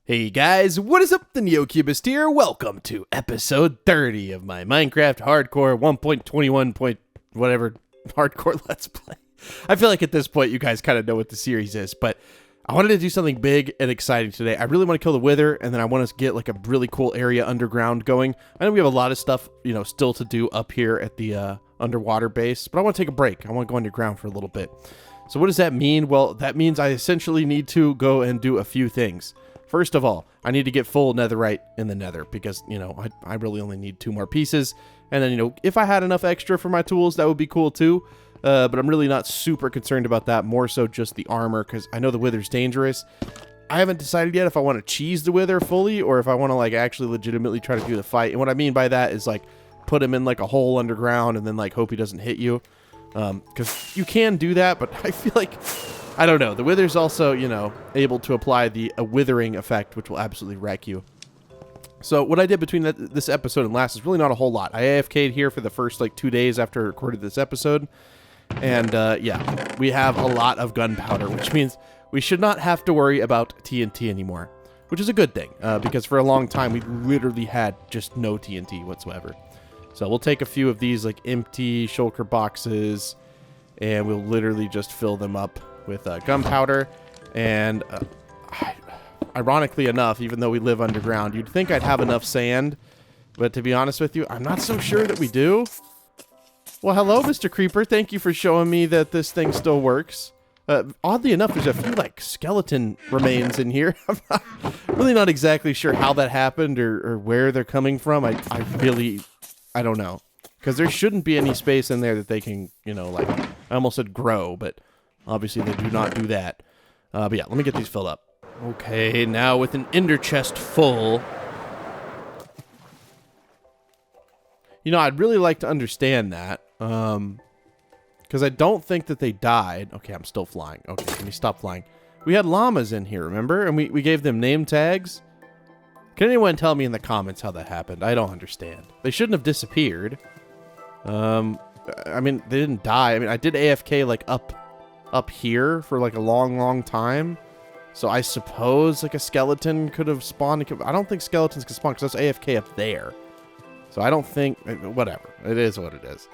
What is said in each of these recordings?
Hey guys, what is up? The NeoCubist here. Welcome to episode 30 of my Minecraft Hardcore 1.21. Whatever hardcore Let's Play. I feel like at this point you guys kind of know what the series is, but I wanted to do something big and exciting today. I really want to kill the Wither, and then I want to get like a really cool area underground going. I know we have a lot of stuff, still to do up here at the underwater base, but I want to take a break. I want to go underground for a little bit. So what does that mean? Well, that means I essentially need to go and do a few things. First of all, I need to get full netherite in the nether because, I really only need 2 more pieces. And then, if I had enough extra for my tools, that would be cool too. But I'm really not super concerned about that. More so just the armor because I know the Wither's dangerous. I haven't decided yet if I want to cheese the Wither fully or if I want to actually legitimately try to do the fight. And what I mean by that is put him in a hole underground and then hope he doesn't hit you. Because you can do that, but I feel like... I don't know. The Wither's also, able to apply the withering effect, which will absolutely wreck you. So what I did between this episode and last is really not a whole lot. I AFK'd here for the first 2 days after I recorded this episode. And yeah, we have a lot of gunpowder, which means we should not have to worry about TNT anymore, which is a good thing because for a long time we literally had just no TNT whatsoever. So we'll take a few of these empty shulker boxes and we'll literally just fill them up with gunpowder, and ironically enough, even though we live underground, you'd think I'd have enough sand, but to be honest with you, I'm not so sure that we do. Well, hello, Mr. Creeper. Thank you for showing me that this thing still works. Oddly enough, there's a few skeleton remains in here. I'm really not exactly sure how that happened or where they're coming from. I don't know, because there shouldn't be any space in there that they can, I almost said grow, but obviously, they do not do that. But yeah, let me get these filled up. Okay, now with an ender chest full. I'd really like to understand that. Because I don't think that they died. Okay, I'm still flying. Okay, let me stop flying. We had llamas in here, remember? And we gave them name tags. Can anyone tell me in the comments how that happened? I don't understand. They shouldn't have disappeared. I mean, they didn't die. I mean, I did AFK, up here for a long time, so I suppose a skeleton could have spawned. I don't think skeletons can spawn because that's AFK up there, so I don't think. Whatever, it is what it is.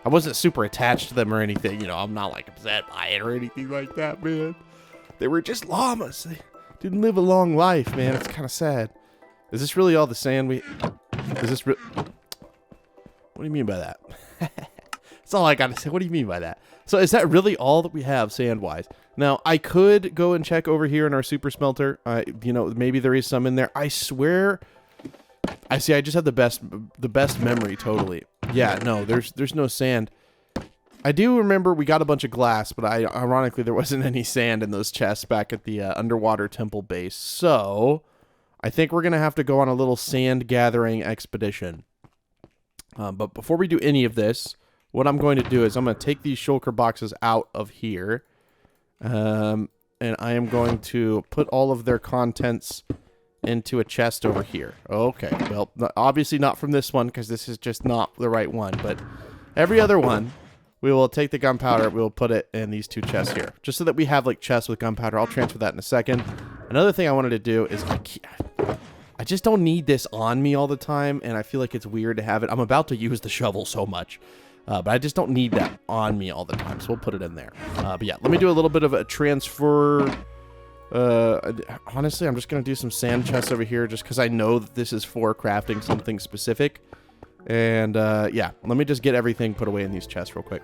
I wasn't super attached to them or anything, I'm not upset by it or anything like that, man. They were just llamas. They didn't live a long life, man. It's kind of sad. Is this really all the sand we... Is this what do you mean by that? That's all I gotta say. What do you mean by that? So is that really all that we have sand-wise? Now, I could go and check over here in our super smelter. Maybe there is some in there. I swear... I just have the best memory, totally. Yeah, no, there's no sand. I do remember we got a bunch of glass, but ironically, there wasn't any sand in those chests back at the underwater temple base. So, I think we're going to have to go on a little sand gathering expedition. But before we do any of this... what I'm going to do is I'm going to take these shulker boxes out of here. And I am going to put all of their contents into a chest over here. Okay, well, obviously not from this one because this is just not the right one. But every other one, we will take the gunpowder. We will put it in these 2 chests here. Just so that we have chests with gunpowder. I'll transfer that in a second. Another thing I wanted to do is I just don't need this on me all the time. And I feel like it's weird to have it. I'm about to use the shovel so much. But I just don't need that on me all the time, so we'll put it in there. But yeah, let me do a little bit of a transfer. Honestly, I'm just going to do some sand chests over here just because I know that this is for crafting something specific. And yeah, let me just get everything put away in these chests real quick.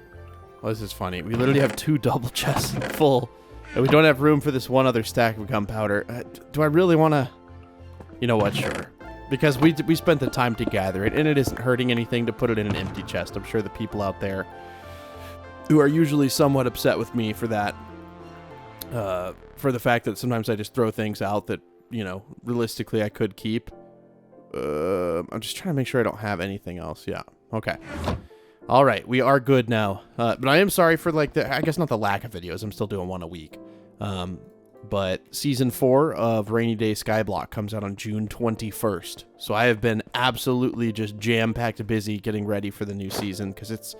Oh, this is funny. We literally have 2 double chests full, and we don't have room for this one other stack of gunpowder. Do I really want to... You know what? Sure. Because we spent the time to gather it, and it isn't hurting anything to put it in an empty chest. I'm sure the people out there who are usually somewhat upset with me for that, for the fact that sometimes I just throw things out that, realistically I could keep. I'm just trying to make sure I don't have anything else. Yeah. Okay. All right. We are good now. But I am sorry for I guess not the lack of videos. I'm still doing 1 a week. But Season 4 of RainyDay Skyblock comes out on June 21st. So I have been absolutely just jam-packed busy getting ready for the new season because it's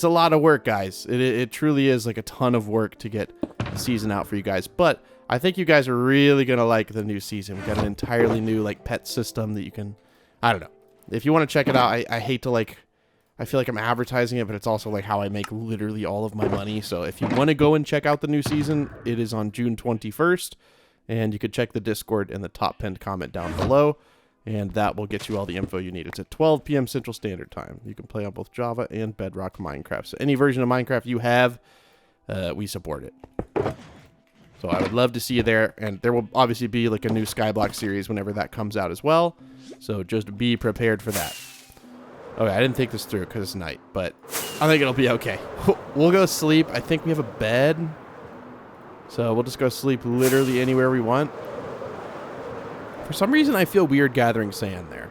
a lot of work, guys. It truly is a ton of work to get the season out for you guys. But I think you guys are really going to like the new season. We got an entirely new, like, pet system that you can... I don't know. If you want to check it out, I hate to, like... I feel like I'm advertising it, but it's also, like, how I make literally all of my money. So if you want to go and check out the new season, it is on June 21st. And you could check the Discord in the top pinned comment down below. And that will get you all the info you need. It's at 12 p.m. Central Standard Time. You can play on both Java and Bedrock Minecraft. So any version of Minecraft you have, we support it. So I would love to see you there. And there will obviously be like a new Skyblock series whenever that comes out as well. So just be prepared for that. Okay, I didn't think this through because it's night. But I think it'll be okay. We'll go sleep. I think we have a bed. So we'll just go sleep literally anywhere we want. For some reason, I feel weird gathering sand there.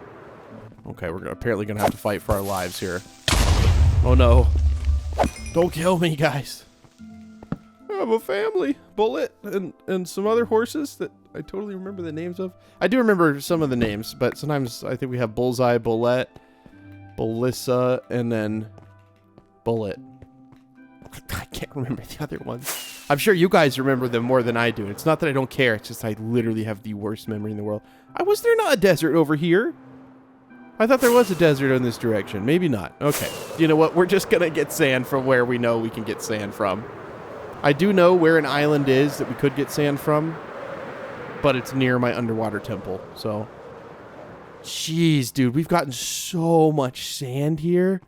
Okay, we're apparently going to have to fight for our lives here. Oh, no. Don't kill me, guys. I have a family. Bullet and some other horses that I totally remember the names of. I do remember some of the names, but sometimes I think we have Bullseye, Bullet, Belissa, and then Bullet. I can't remember the other ones. I'm sure you guys remember them more than I do. It's not that I don't care. It's just I literally have the worst memory in the world. Was there not a desert over here? I thought there was a desert in this direction. Maybe not. Okay. You know what? We're just going to get sand from where we know we can get sand from. I do know where an island is that we could get sand from, but it's near my underwater temple. So, jeez, dude. We've gotten so much sand here.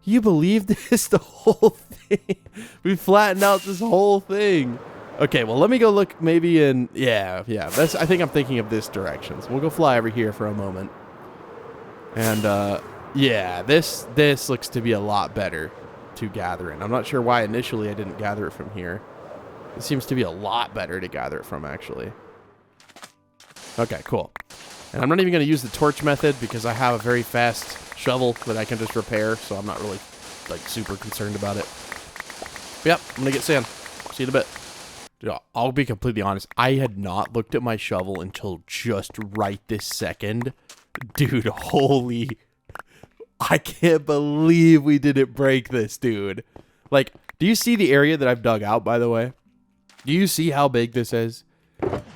You believe this? The whole thing. We flattened out this whole thing. Okay, well, let me go look maybe in... Yeah. I think I'm thinking of this direction. So we'll go fly over here for a moment. And, yeah, this looks to be a lot better to gather in. I'm not sure why initially I didn't gather it from here. It seems to be a lot better to gather it from, actually. Okay, cool. And I'm not even going to use the torch method because I have a very fast shovel that I can just repair, so I'm not really like super concerned about it. But yep, I'm gonna get sand. See you in a bit. Dude, I'll be completely honest. I had not looked at my shovel until just right this second. Dude, holy... I can't believe we didn't break this, dude. Like, do you see the area that I've dug out, by the way? Do you see how big this is?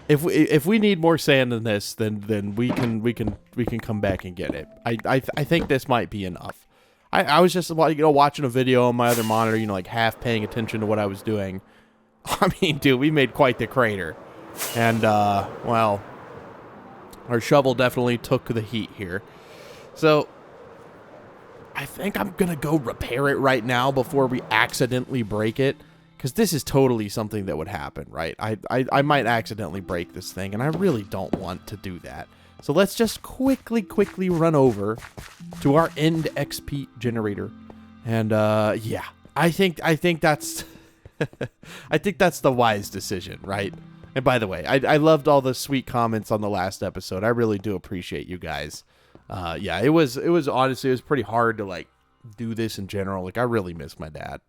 If we need more sand than this, then we can come back and get it. I think this might be enough. I was just watching a video on my other monitor, like half paying attention to what I was doing. I mean, dude, we made quite the crater, and well, our shovel definitely took the heat here. So I think I'm gonna go repair it right now before we accidentally break it. Because this is totally something that would happen, right? I might accidentally break this thing, and I really don't want to do that. So let's just quickly run over to our end XP generator. And, yeah. I think that's... I think that's the wise decision, right? And by the way, I loved all the sweet comments on the last episode. I really do appreciate you guys. Yeah, it was honestly, it was pretty hard to, like, do this in general. Like, I really miss my dad.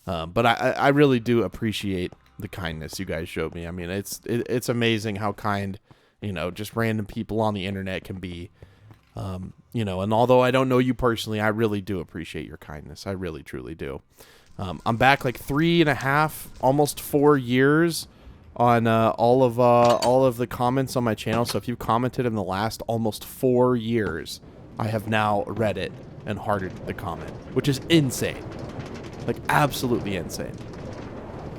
But I really do appreciate the kindness you guys showed me. I mean, it's amazing how kind, just random people on the internet can be. And although I don't know you personally, I really do appreciate your kindness. I really, truly do. I'm back like 3.5, almost 4 years on all of the comments on my channel. So if you commented in the last almost 4 years, I have now read it and hearted the comment, which is insane. Like, absolutely insane.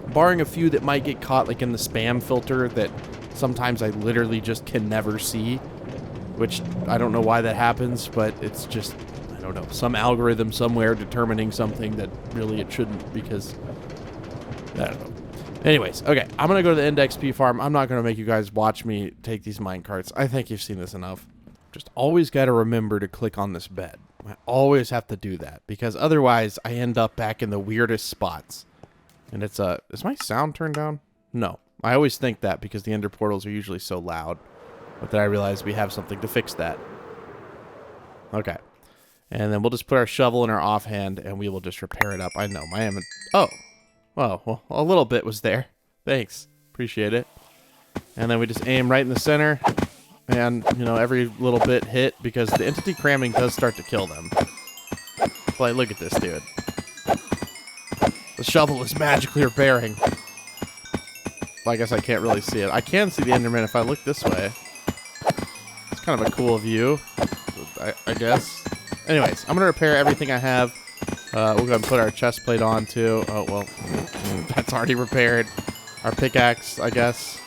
Barring a few that might get caught, like, in the spam filter that sometimes I literally just can never see. Which, I don't know why that happens, but it's just, I don't know, some algorithm somewhere determining something that really it shouldn't, because, I don't know. Anyways, okay, I'm going to go to the end XP farm. I'm not going to make you guys watch me take these minecarts. I think you've seen this enough. Just always got to remember to click on this bed. I always have to do that, because otherwise I end up back in the weirdest spots. And it's is my sound turned down? No. I always think that because the ender portals are usually so loud. But then I realize we have something to fix that. Okay. And then we'll just put our shovel in our offhand and we will just repair it up. I know, oh. Well, a little bit was there. Thanks. Appreciate it. And then we just aim right in the center. And, every little bit hit, because the entity cramming does start to kill them. Like, look at this, dude. The shovel is magically repairing. I guess I can't really see it. I can see the Enderman if I look this way. It's kind of a cool view, I guess. Anyways, I'm going to repair everything I have. We'll go ahead and put our chest plate on, too. Oh, well, that's already repaired. Our pickaxe, I guess.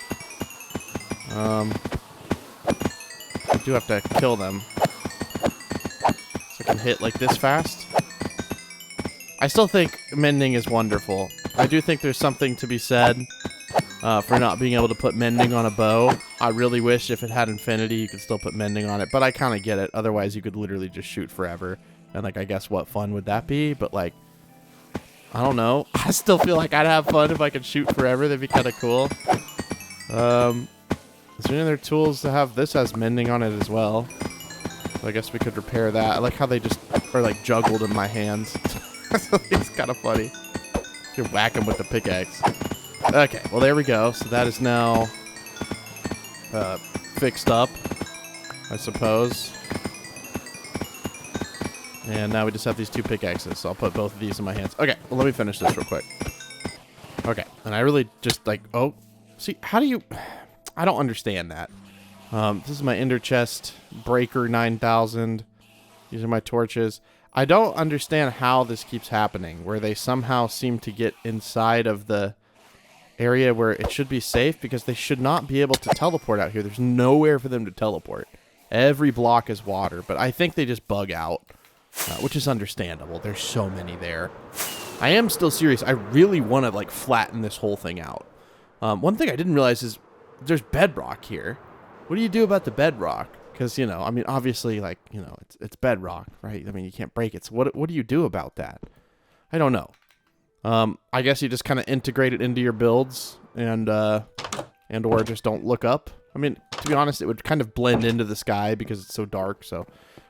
I do have to kill them. So I can hit like this fast. I still think mending is wonderful. I do think there's something to be said for not being able to put mending on a bow. I really wish if it had infinity, you could still put mending on it. But I kind of get it. Otherwise, you could literally just shoot forever. And, like, I guess what fun would that be? But, like, I don't know. I still feel like I'd have fun if I could shoot forever. That'd be kind of cool. Is there any other tools to have? This has mending on it as well. So I guess we could repair that. I like how they just are, like, juggled in my hands. It's kind of funny. You whack him with the pickaxe. Okay, well, there we go. So that is now fixed up, I suppose. And now we just have these 2 pickaxes, so I'll put both of these in my hands. Okay, well, let me finish this real quick. Okay, and I really just, like, oh, see, how do you... I don't understand that. This is my ender chest, breaker 9000. These are my torches. I don't understand how this keeps happening, where they somehow seem to get inside of the area where it should be safe, because they should not be able to teleport out here. There's nowhere for them to teleport. Every block is water, but I think they just bug out, which is understandable. There's so many there. I am still serious. I really want to, like, flatten this whole thing out. One thing I didn't realize is there's bedrock here. What do you do about the bedrock? Because, you know, I mean, obviously, like, you know, it's bedrock, right? I mean, you can't break it. So what do you do about that? I don't know. I guess you just kind of integrate it into your builds and or just don't look up. I mean, to be honest, it would kind of blend into the sky because it's so dark, so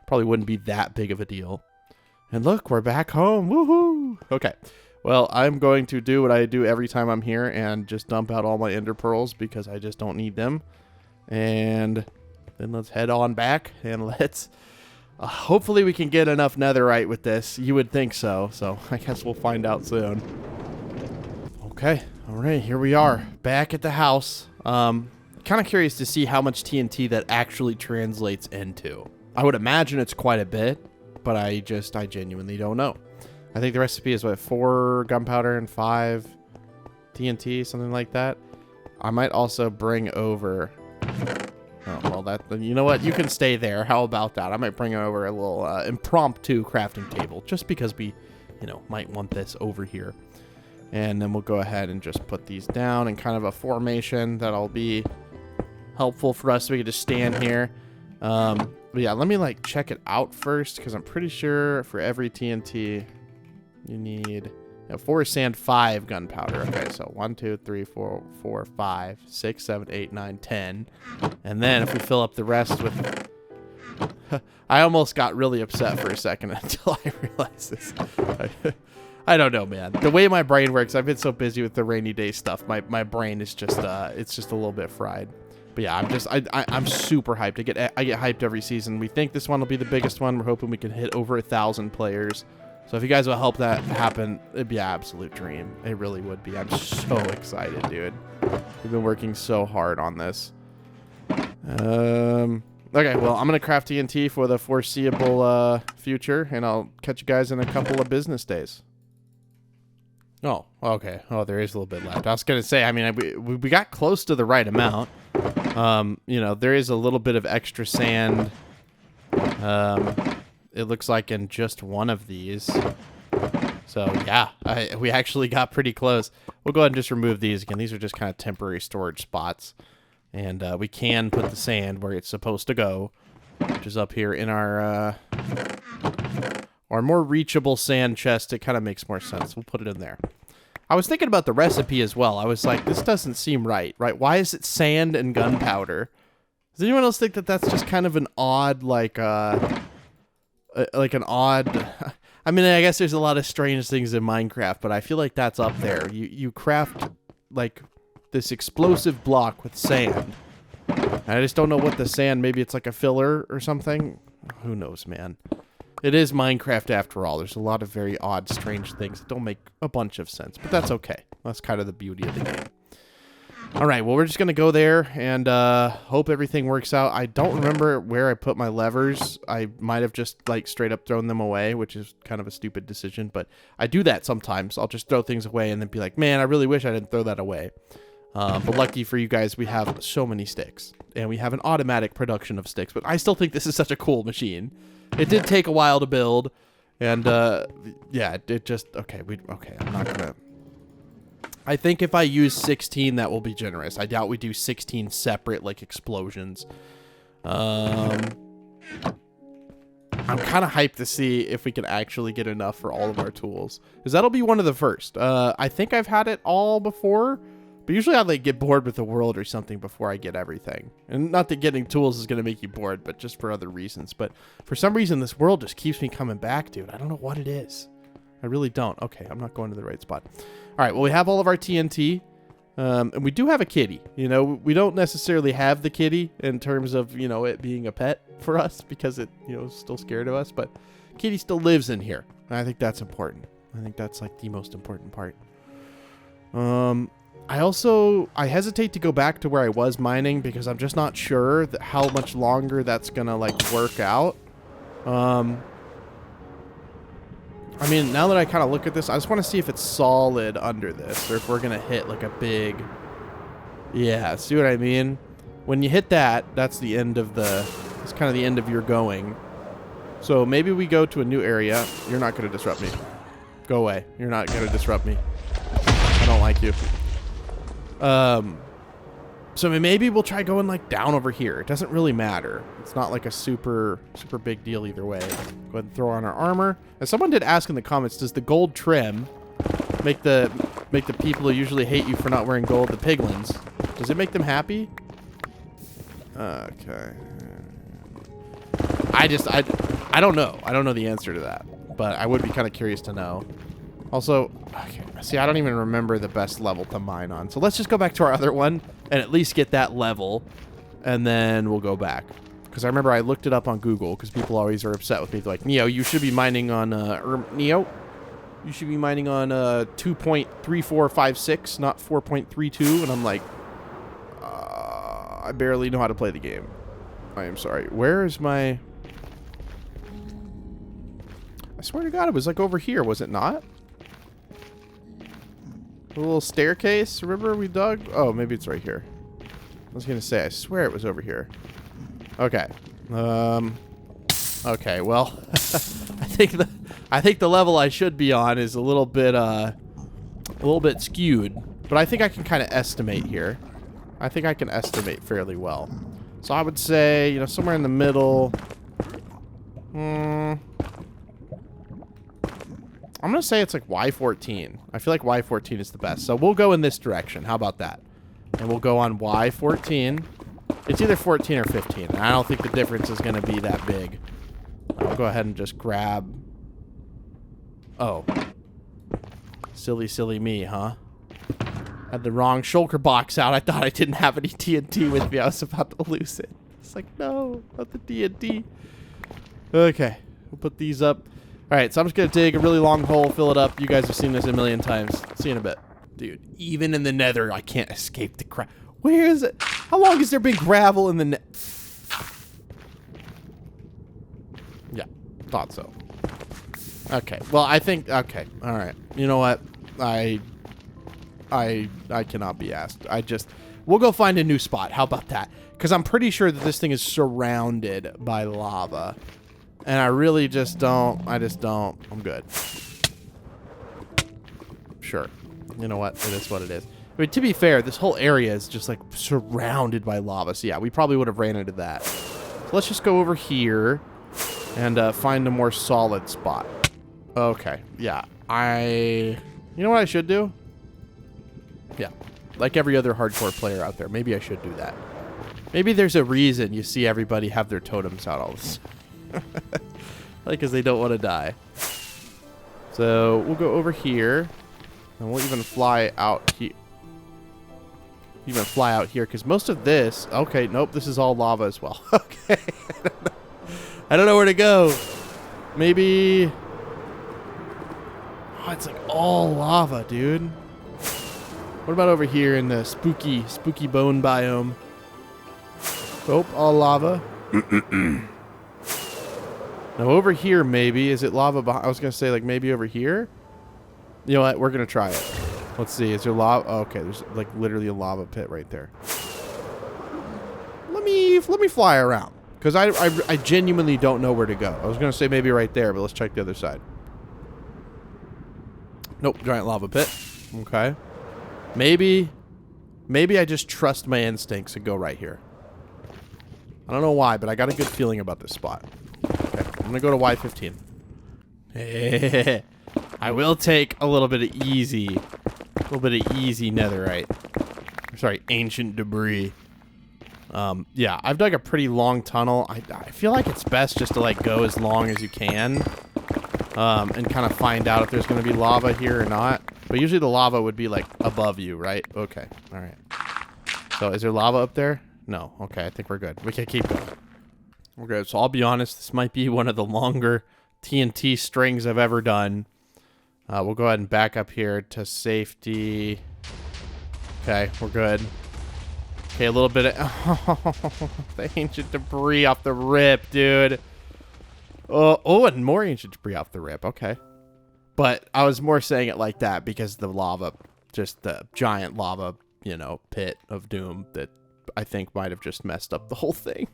probably wouldn't be that big of a deal. And look, we're back home. Woohoo! Okay. Well, I'm going to do what I do every time I'm here and just dump out all my ender pearls because I just don't need them. And then let's head on back and let's... hopefully we can get enough netherite with this. You would think so. So I guess we'll find out soon. Okay. All right. Here we are. Back at the house. Kind of curious to see how much TNT that actually translates into. I would imagine it's quite a bit, but I genuinely don't know. I think the recipe is, what, 4 gunpowder and 5 TNT, something like that. I might also bring over... Oh, well, that, you know what? You can stay there. How about that? I might bring over a little impromptu crafting table just because we, you know, might want this over here. And then we'll go ahead and just put these down in kind of a formation that'll be helpful for us. So we can just stand here. But yeah, let me, like, check it out first because I'm pretty sure for every TNT you need 4 sand, 5 gunpowder. Okay, so 1, 2, 3, 4, 5, 6, 7, 8, 9, 10. And then if we fill up the rest with... I almost got really upset for a second until I realized this. I don't know, man. The way my brain works, I've been so busy with the rainy day stuff. My brain is just it's just a little bit fried. But yeah, I'm super hyped. I get hyped every season. We think this one will be the biggest one. We're hoping we can hit over 1,000 players. So if you guys will help that happen, it'd be an absolute dream. It really would be. I'm so excited, dude. We've been working so hard on this. Okay, well, I'm going to craft TNT for the foreseeable future, and I'll catch you guys in a couple of business days. Oh, okay. Oh, there is a little bit left. I was going to say, I mean, we got close to the right amount. You know, there is a little bit of extra sand. It looks like in just one of these. So, yeah, we actually got pretty close. We'll go ahead and just remove these. Again, these are just kind of temporary storage spots. And we can put the sand where it's supposed to go, which is up here in our more reachable sand chest. It kind of makes more sense. We'll put it in there. I was thinking about the recipe as well. I was like, this doesn't seem right? Why is it sand and gunpowder? Does anyone else think that that's just kind of an odd, like an odd... I mean, I guess there's a lot of strange things in Minecraft, but I feel like that's up there. You craft, like, this explosive block with sand. I just don't know what the sand... Maybe it's like a filler or something? Who knows, man? It is Minecraft after all. There's a lot of very odd, strange things that don't make a bunch of sense, but that's okay. That's kind of the beauty of the game. All right, well, we're just going to go there and hope everything works out. I don't remember where I put my levers. I might have just, like, straight up thrown them away, which is kind of a stupid decision. But I do that sometimes. I'll just throw things away and then be like, man, I really wish I didn't throw that away. But lucky for you guys, we have so many sticks. And we have an automatic production of sticks. But I still think this is such a cool machine. It did take a while to build. And, yeah, it just... Okay, I'm not going to... I think if I use 16, that will be generous. I doubt we do 16 separate, like, explosions. I'm kind of hyped to see if we can actually get enough for all of our tools. Because that'll be one of the first. I think I've had it all before. But usually I, like, get bored with the world or something before I get everything. And not that getting tools is going to make you bored, but just for other reasons. But for some reason, this world just keeps me coming back, dude. I don't know what it is. I really don't. Okay, I'm not going to the right spot. All right, well, we have all of our TNT, and we do have a kitty. You know, we don't necessarily have the kitty in terms of, you know, it being a pet for us because it, you know, is still scared of us, but kitty still lives in here, and I think that's important. I think that's, like, the most important part. I hesitate to go back to where I was mining because I'm just not sure that how much longer that's gonna, like, work out. I mean, now that I kind of look at this, I just want to see if it's solid under this or if we're going to hit like a big... Yeah, see what I mean? When you hit that, that's the end of the... It's kind of the end of your going. So maybe we go to a new area. You're not going to disrupt me. Go away. You're not going to disrupt me. I don't like you. So maybe we'll try going like down over here. It doesn't really matter. It's not like a super big deal either way. Go ahead and throw on our armor. And someone did ask in the comments, does the gold trim make the people who usually hate you for not wearing gold, the piglins, does it make them happy? Okay. I don't know. I don't know the answer to that, but I would be kind of curious to know. Also, okay, see, I don't even remember the best level to mine on. So let's just go back to our other one and at least get that level, and then we'll go back. Because I remember I looked it up on Google, because people always are upset with me. They're like, Neo, you should be mining on, Neo, you should be mining on 2.3456, not 4.32. And I'm like, I barely know how to play the game. I am sorry. Where is my... I swear to God, it was like over here, was it not? A little staircase, remember we dug? Oh, maybe it's right here. I was gonna say, I swear it was over here. Okay. Okay, well, I think the level I should be on is a little bit skewed, but I think I can kind of estimate here. I think I can estimate fairly well. So I would say, you know, somewhere in the middle. I'm going to say it's like Y14. I feel like Y14 is the best. So we'll go in this direction. How about that? And we'll go on Y14. It's either 14 or 15. And I don't think the difference is going to be that big. I'll go ahead and just grab... Oh. Silly me, huh? Had the wrong shulker box out. I thought I didn't have any TNT with me. I was about to lose it. It's like, no, not the TNT. Okay. We'll put these up. All right, so I'm just going to dig a really long hole, fill it up. You guys have seen this a million times. See you in a bit. Dude, even in the nether, I can't escape the crap. Where is it? How long has there been gravel in the net? Yeah, thought so. Okay, well, I think... Okay, all right. You know what? I cannot be asked. We'll go find a new spot. How about that? Because I'm pretty sure that this thing is surrounded by lava. And I really just don't. I'm good. Sure. You know what? It is what it is. I mean, to be fair, this whole area is just like surrounded by lava. So yeah, we probably would have ran into that. So let's just go over here and find a more solid spot. Okay. Yeah. You know what I should do? Yeah. Like every other hardcore player out there, maybe I should do that. Maybe there's a reason you see everybody have their totems out all this. Like, because they don't want to die. So we'll go over here, and we'll even fly out here. Because most of this... Okay, nope, this is all lava as well. Okay. I don't know where to go. Maybe... Oh, it's like all lava, dude. What about over here in the spooky bone biome? Oh, all lava. Now over here, maybe. Is it lava behind? I was going to say, like, maybe over here? You know what? We're going to try it. Let's see. Is there lava? Oh, okay, there's, like, literally a lava pit right there. Let me fly around. Because I genuinely don't know where to go. I was going to say maybe right there, but let's check the other side. Nope, giant lava pit. Okay. Maybe I just trust my instincts and go right here. I don't know why, but I got a good feeling about this spot. Okay, I'm gonna go to Y15. I will take a little bit of easy netherite. Sorry, ancient debris. Yeah, I've dug a pretty long tunnel. I feel like it's best just to like go as long as you can, and kind of find out if there's gonna be lava here or not. But usually the lava would be like above you, right? Okay, all right. So is there lava up there? No. Okay, I think we're good. We can keep going. We're good. So I'll be honest, this might be one of the longer TNT strings I've ever done. We'll go ahead and back up here to safety. Okay, we're good. Okay, a little bit of... Oh, the ancient debris off the rip, dude. Oh, and more ancient debris off the rip. Okay. But I was more saying it like that because the lava, just the giant lava, you know, pit of doom that I think might have just messed up the whole thing.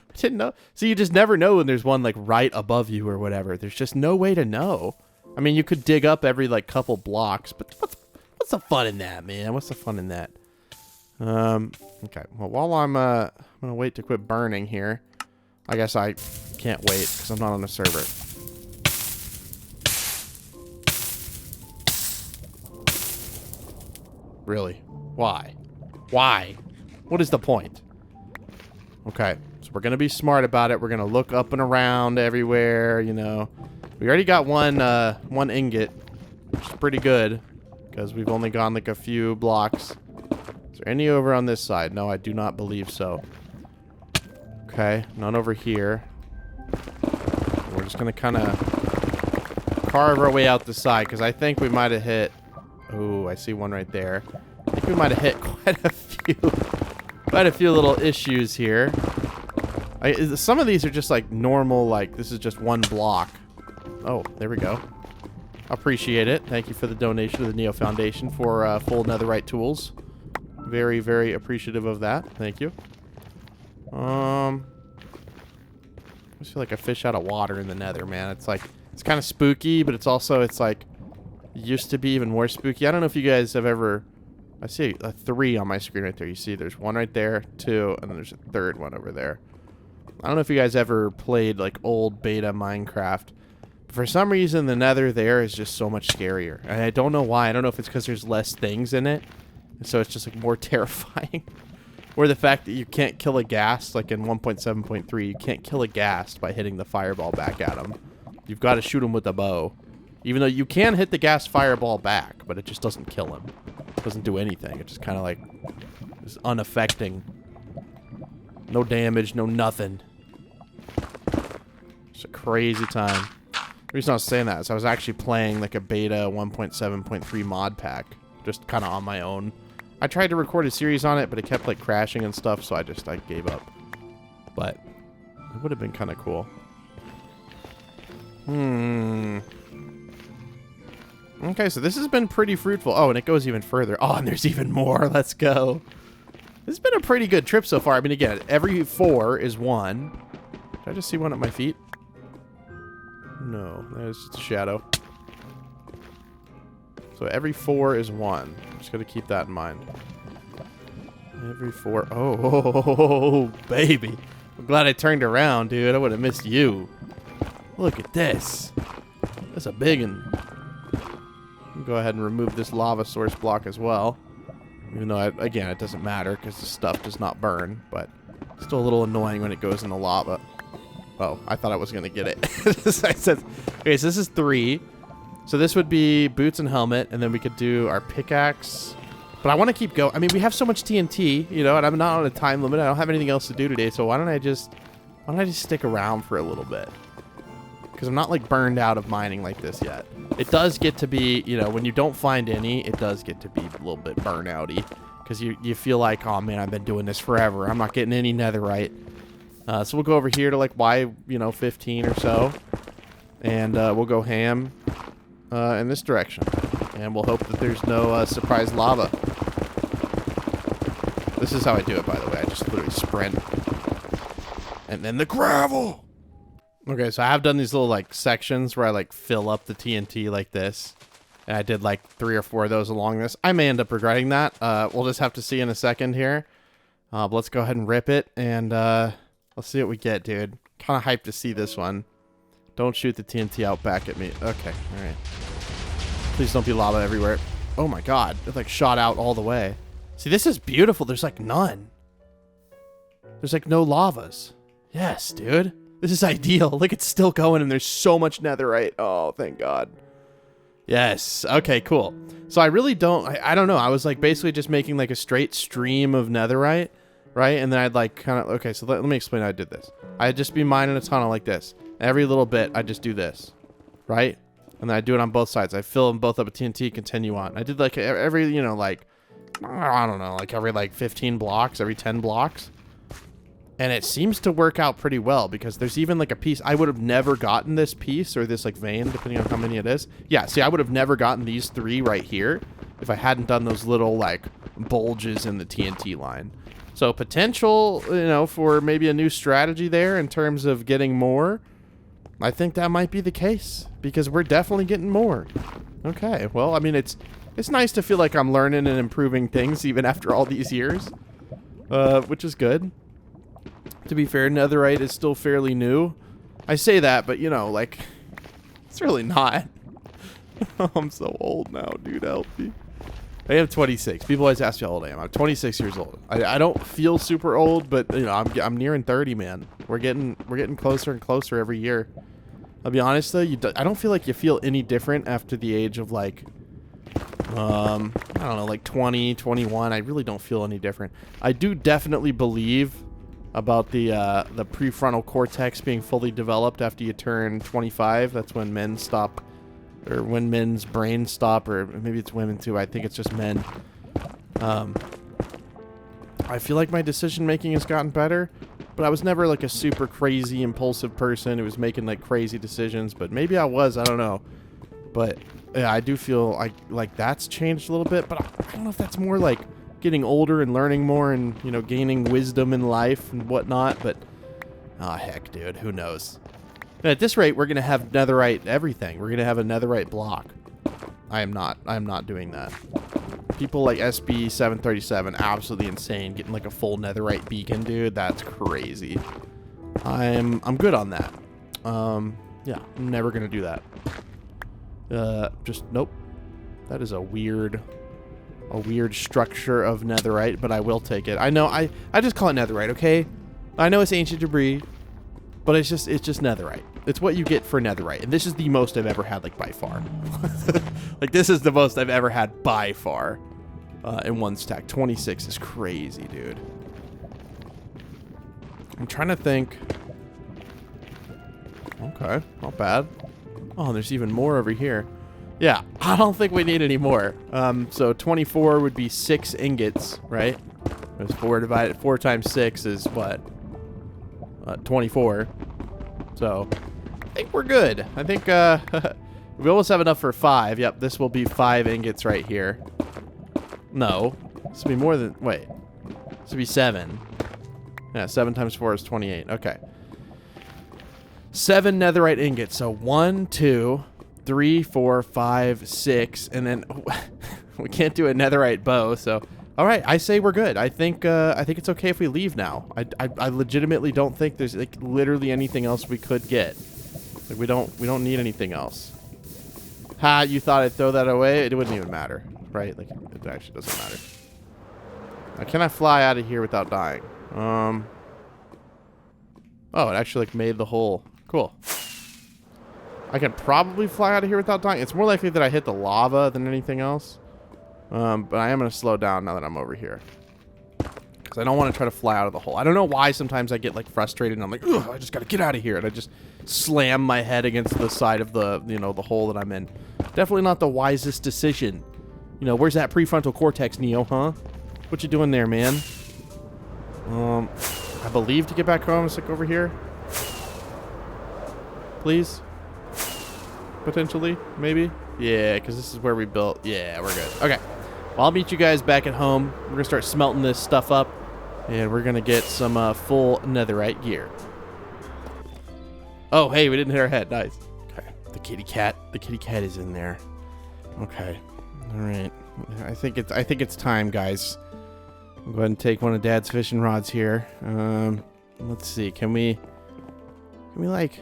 I didn't know. So you just never know when there's one like right above you or whatever. There's just no way to know. I mean, you could dig up every like couple blocks, but what's the fun in that, man? What's the fun in that? Okay. Well, while I'm gonna wait to quit burning here. I guess I can't wait because I'm not on the server. Really? Why? Why? What is the point? Okay, so we're gonna be smart about it. We're gonna look up and around everywhere, you know. We already got one ingot, which is pretty good because we've only gone like a few blocks. Is there any over on this side? No, I do not believe so. Okay, none over here. We're just gonna kind of carve our way out the side because I think we might have hit. Oh, I see one right there. I think we might have hit quite a few little issues here. Some of these are just like normal, like this is just one block. Oh, there we go. Appreciate it. Thank you for the donation to the Neo Foundation for full netherite tools. Very, very appreciative of that. Thank you. I just feel like a fish out of water in the nether, man. It's like, it's kind of spooky, but it's also, it's like, used to be even more spooky. I don't know if you guys have ever, I see a 3 on my screen right there. You see there's one right there, 2, and then there's a third one over there. I don't know if you guys ever played like old beta Minecraft. But for some reason, the nether there is just so much scarier. And I don't know why. I don't know if it's because there's less things in it. And so it's just like more terrifying. Or the fact that you can't kill a ghast, like in 1.7.3, you can't kill a ghast by hitting the fireball back at him. You've got to shoot him with a bow. Even though you can hit the ghast fireball back, but it just doesn't kill him. It doesn't do anything. It just kind of like is unaffecting. No damage, no nothing. It's a crazy time. The reason I was saying that is I was actually playing like a beta 1.7.3 mod pack, just kind of on my own. I tried to record a series on it, but it kept like crashing and stuff, so I gave up. But it would have been kind of cool. Okay, so this has been pretty fruitful. Oh, and it goes even further. Oh, and there's even more. Let's go. This has been a pretty good trip so far. I mean, again, every 4 is 1. Did I just see one at my feet? No, that's just a shadow. So every 4 is 1. I'm just going to keep that in mind. Every 4. Oh, baby. I'm glad I turned around, dude. I would have missed you. Look at this. That's a big one. Go ahead and remove this lava source block as well. Even though, again, it doesn't matter because the stuff does not burn. But it's still a little annoying when it goes in the lava. Oh, I thought I was going to get it. Okay, so this is 3. So this would be boots and helmet, and then we could do our pickaxe. But I want to keep going. I mean, we have so much TNT, you know, and I'm not on a time limit. I don't have anything else to do today, so why don't I just stick around for a little bit? because I'm not like burned out of mining like this yet. It does get to be, you know, when you don't find any, it does get to be a little bit burnouty, because you feel like, oh man, I've been doing this forever. I'm not getting any netherite. So we'll go over here to like Y, you know, 15 or so, and we'll go ham in this direction, and we'll hope that there's no surprise lava. This is how I do it, by the way. I just literally sprint. And then the gravel! Okay, so I have done these little, like, sections where I, like, fill up the TNT like this. And I did, like, 3 or 4 of those along this. I may end up regretting that. We'll just have to see in a second here. But let's go ahead and rip it. And let's see what we get, dude. Kind of hyped to see this one. Don't shoot the TNT out back at me. Okay, alright. Please don't be lava everywhere. Oh my god. It, like, shot out all the way. See, this is beautiful. There's, like, none. There's, like, no lavas. Yes, dude. This is ideal. Look, it's still going, and there's so much netherite. Oh, thank God. Yes. Okay, cool. So I really don't... I don't know. I was, like, basically just making, like, a straight stream of netherite, right? And then I'd, like, kind of... Okay, so let me explain how I did this. I'd just be mining a tunnel like this. Every little bit, I'd just do this, right? And then I'd do it on both sides. I'd fill them both up with TNT, continue on. I did, like, every, you know, like... I don't know, like every like 15 blocks, every 10 blocks. And it seems to work out pretty well, because there's even like a piece. I would have never gotten this piece or this like vein, depending on how many it is. Yeah, see, I would have never gotten these 3 right here if I hadn't done those little like bulges in the TNT line. So potential, you know, for maybe a new strategy there in terms of getting more. I think that might be the case, because we're definitely getting more. Okay, well, I mean, it's nice to feel like I'm learning and improving things even after all these years, which is good. To be fair, netherite is still fairly new. I say that, but, you know, like, it's really not. I'm so old now, dude. Help me. I am 26. People always ask me how old I am. I'm 26 years old. I don't feel super old, but, you know, I'm nearing 30, man. We're getting closer and closer every year. I'll be honest, though, I don't feel like you feel any different after the age of, like... I don't know, like 20, 21. I really don't feel any different. I do definitely believe about the prefrontal cortex being fully developed after you turn 25. That's when men stop, or when men's brains stop, or maybe it's women too. I think it's just men. I feel like my decision making has gotten better, but I was never like a super crazy impulsive person who was making like crazy decisions, but maybe I was, I don't know. But yeah, I do feel like that's changed a little bit, but I don't know if that's more like getting older and learning more and, you know, gaining wisdom in life and whatnot, but heck, dude, who knows? And at this rate, we're going to have netherite everything. We're going to have a netherite block. I am not doing that. People like SB737, absolutely insane, getting like a full netherite beacon, dude. That's crazy. I'm good on that. Yeah, I'm never going to do that. Just nope. That is a weird structure of netherite, but I will take it. I know I just call it netherite, okay? I know it's ancient debris, but it's just netherite. It's what you get for netherite, and this is the most I've ever had, like, by far. Like, this is the most I've ever had by far in one stack. 26 is crazy, dude. I'm trying to think. Okay, not bad. Oh, there's even more over here. Yeah, I don't think we need any more. So 24 would be 6 ingots, right? There's 4 times 6 is what? 24. So I think we're good. I think we almost have enough for 5. Yep, this will be 5 ingots right here. No, this will be more than. Wait, this will be 7. Yeah, 7 times 4 is 28. Okay. 7 netherite ingots. So 1, 2, 3, 4, 5, 6, and then we can't do a netherite bow. So, all right, I say we're good. I think it's okay if we leave now. I legitimately don't think there's like literally anything else we could get. Like we don't need anything else. Ha! You thought I'd throw that away? It wouldn't even matter, right? Like it actually doesn't matter. Now, can I fly out of here without dying? Oh, it actually like made the hole. Cool. I can probably fly out of here without dying. It's more likely that I hit the lava than anything else. But I am going to slow down now that I'm over here. Because I don't want to try to fly out of the hole. I don't know why sometimes I get like frustrated and I'm like, ugh, I just got to get out of here. And I just slam my head against the side of the, you know, the hole that I'm in. Definitely not the wisest decision. You know, where's that prefrontal cortex, Neo, huh? What you doing there, man? I believe to get back home, it's like over here. Please? Potentially? Maybe? Yeah, because this is where we built. Yeah, we're good. Okay. Well, I'll meet you guys back at home. We're going to start smelting this stuff up. And we're going to get some full netherite gear. Oh, hey, we didn't hit our head. Nice. Okay. The kitty cat. The kitty cat is in there. Okay. All right. I think it's time, guys. I'll go ahead and take one of Dad's fishing rods here. Let's see. Can we like...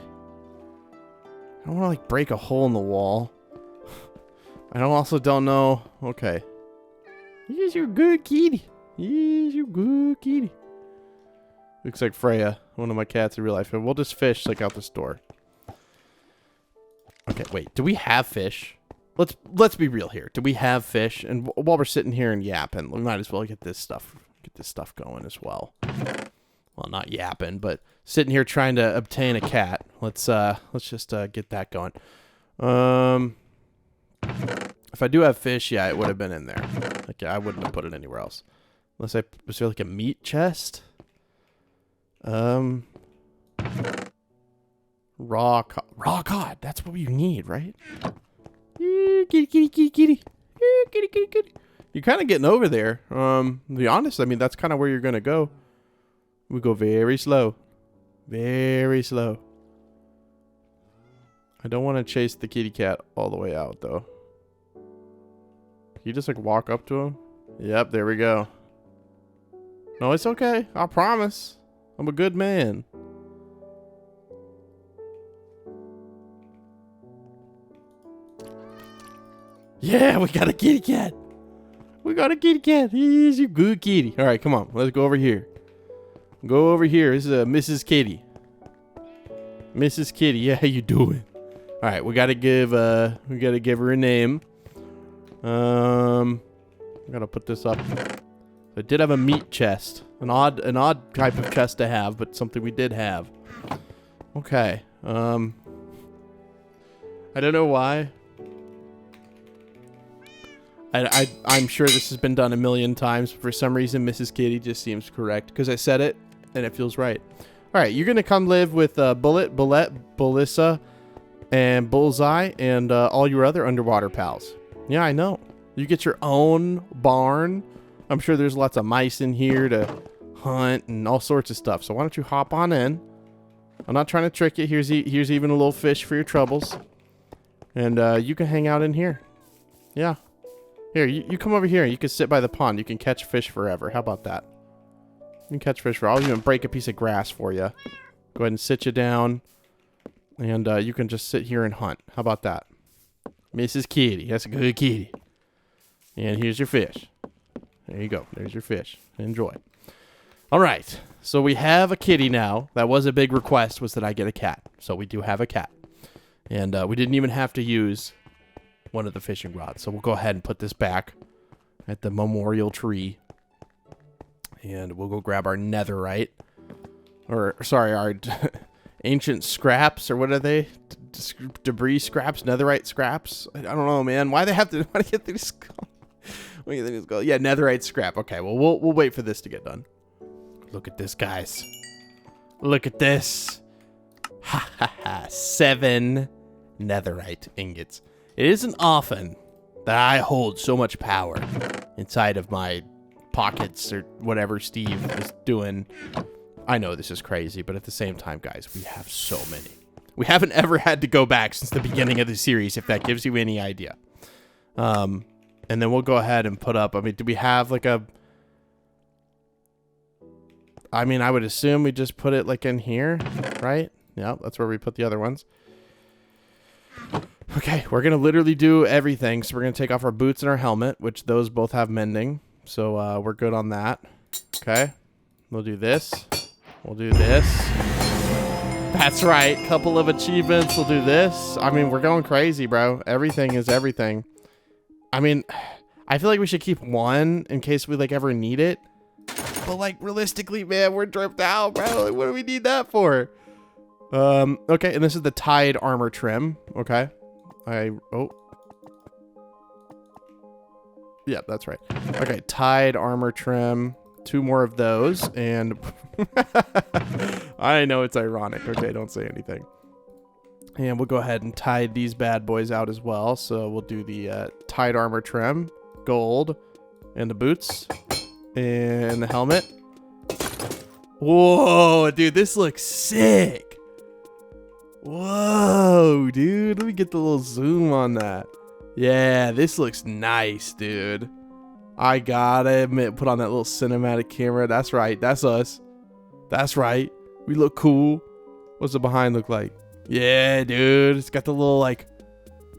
I don't want to like break a hole in the wall. I also don't know. Okay. He's your good kitty. He's your good kitty. Looks like Freya, one of my cats in real life. And we'll just fish like out this door. Okay, wait. Do we have fish? Let's be real here. Do we have fish? And while we're sitting here and yapping, we might as well get this stuff going as well. Well, not yapping, but sitting here trying to obtain a cat. Let's just get that going. If I do have fish, yeah, it would have been in there. Like, I wouldn't have put it anywhere else. Unless was there like a meat chest? Raw cod. That's what you need, right? Kitty, kitty, kitty, kitty. Kitty, kitty, kitty. You're kind of getting over there. To be honest, I mean, that's kind of where you're going to go. We go very slow. Very slow. I don't want to chase the kitty cat all the way out, though. Can you just, like, walk up to him? Yep, there we go. No, it's okay. I promise. I'm a good man. Yeah, we got a kitty cat. We got a kitty cat. He's a good kitty. All right, come on. Let's go over here. Go over here. This is Mrs. Kitty. Mrs. Kitty, yeah, how you doing? All right, we gotta give her a name. I gotta put this up. I did have a meat chest, an odd type of chest to have, but something we did have. Okay. I don't know why. I'm sure this has been done a million times, but for some reason, Mrs. Kitty just seems correct because I said it and it feels right. All right, you're gonna come live with Bullet, Belissa, and Bullseye, and all your other underwater pals. Yeah, I know. You get your own barn. I'm sure there's lots of mice in here to hunt and all sorts of stuff. So why don't you hop on in? I'm not trying to trick you. Here's even a little fish for your troubles, and you can hang out in here. Yeah. Here, you come over here. You can sit by the pond. You can catch fish forever. How about that? You can catch fish forever. I'll even break a piece of grass for you. Go ahead and sit you down. And you can just sit here and hunt. How about that? Mrs. Kitty. That's a good kitty. And here's your fish. There you go. There's your fish. Enjoy. All right. So we have a kitty now. That was a big request, was that I get a cat. So we do have a cat. And we didn't even have to use one of the fishing rods. So we'll go ahead and put this back at the memorial tree. And we'll go grab our netherite. Or, sorry, our ancient scraps, or what are they? Debris scraps? Netherite scraps? I don't know, man. Why they have to, why do you get these? What do you think it's called? Yeah, netherite scrap. Okay, well, we'll wait for this to get done. Look at this, guys. Look at this. Ha ha ha. 7 netherite ingots. It isn't often that I hold so much power inside of my pockets or whatever Steve is doing. I know this is crazy, but at the same time, guys, we have so many. We haven't ever had to go back since the beginning of the series, if that gives you any idea. And then we'll go ahead and put up, I mean, do we have like a... I mean, I would assume we just put it like in here, right? Yeah, that's where we put the other ones. Okay, we're going to literally do everything. So we're going to take off our boots and our helmet, which those both have mending. So we're good on that. Okay, we'll do this. We'll do this. That's right. Couple of achievements. We'll do this. I mean, we're going crazy, bro. Everything is everything. I mean, I feel like we should keep one in case we like ever need it. But like realistically, man, we're dripped out, bro. Like, what do we need that for? Okay, and this is the tied armor trim. Okay. Yeah, that's right. Okay, tied armor trim. 2 more of those, and I know it's ironic. Okay, don't say anything. And we'll go ahead and tie these bad boys out as well. So we'll do the tied armor trim, gold, and the boots, and the helmet. Whoa, dude, this looks sick. Whoa, dude, let me get the little zoom on that. Yeah, this looks nice, dude. I gotta admit, put on that little cinematic camera. That's right, that's us. That's right, we look cool. What's the behind look like? Yeah, dude, it's got the little like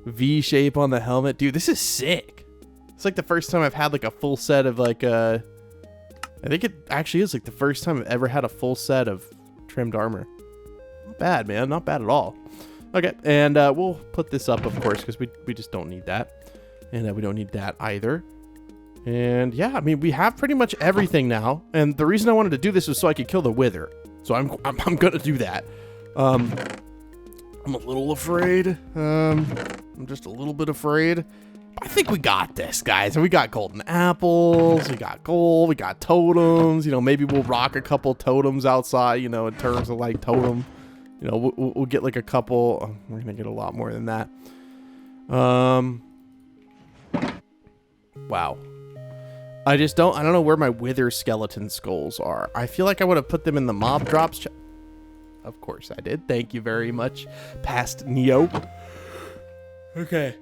V shape on the helmet. Dude, this is sick. It's like the first time I've had like a full set of like I think it actually is like the first time I've ever had a full set of trimmed armor. Not bad, man, not bad at all. Okay, and we'll put this up, of course, because we just don't need that, and we don't need that either. And yeah, I mean, we have pretty much everything now, and the reason I wanted to do this was so I could kill the wither. So I'm gonna do that. I'm a little afraid. I'm just a little bit afraid. I think we got this, guys. And we got golden apples. We got gold. We got totems. You know, maybe we'll rock a couple totems outside. You know, in terms of like totem. You know, we'll get like a couple. Oh, we're gonna get a lot more than that. Wow. I don't know where my wither skeleton skulls are. I feel like I would have put them in the mob drops. Of course I did. Thank you very much, past Neo. Okay.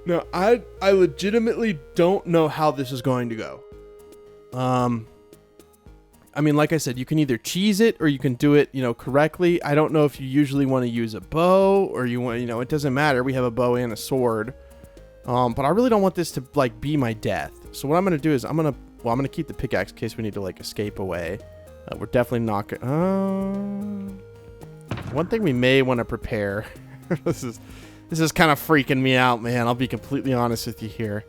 Now, I legitimately don't know how this is going to go. I mean, like I said, you can either cheese it or you can do it, you know, correctly. I don't know if you usually want to use a bow or you want, you know, it doesn't matter. We have a bow and a sword. But I really don't want this to like be my death. So what I'm going to do is I'm going to keep the pickaxe in case we need to like escape away. We're definitely not going one thing we may want to prepare. This is kind of freaking me out, man. I'll be completely honest with you here.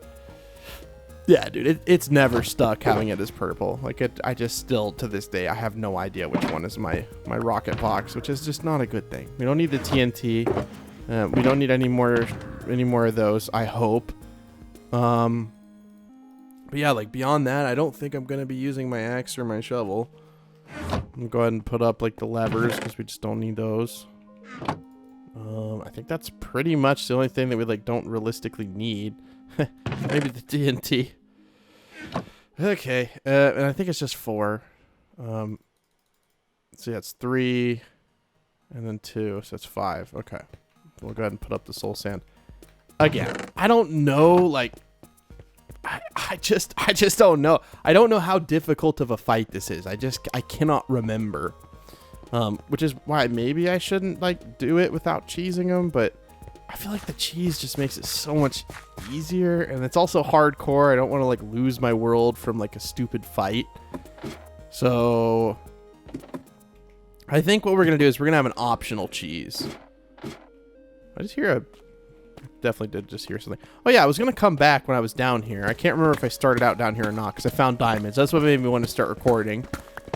Yeah, dude, it's never stuck having it as purple. Like I just still to this day I have no idea which one is my rocket box, which is just not a good thing. We don't need the TNT. We don't need any more of those, I hope. But yeah, like beyond that, I don't think I'm gonna be using my axe or my shovel. I'm gonna go ahead and put up like the levers because we just don't need those. I think that's pretty much the only thing that we like don't realistically need. Maybe the TNT. Okay, and I think it's just 4. So yeah, it's 3, and then 2, so it's 5. Okay, we'll go ahead and put up the soul sand. Again, I don't know, like, I just don't know. I don't know how difficult of a fight this is. I cannot remember. Which is why maybe I shouldn't like do it without cheesing them, but I feel like the cheese just makes it so much easier, and it's also hardcore. I don't want to like lose my world from like a stupid fight. So I think what we're gonna do is we're gonna have an optional cheese. I just hear definitely did just hear something. Oh yeah, I was gonna come back when I was down here. I can't remember if I started out down here or not because I found diamonds. That's what made me want to start recording.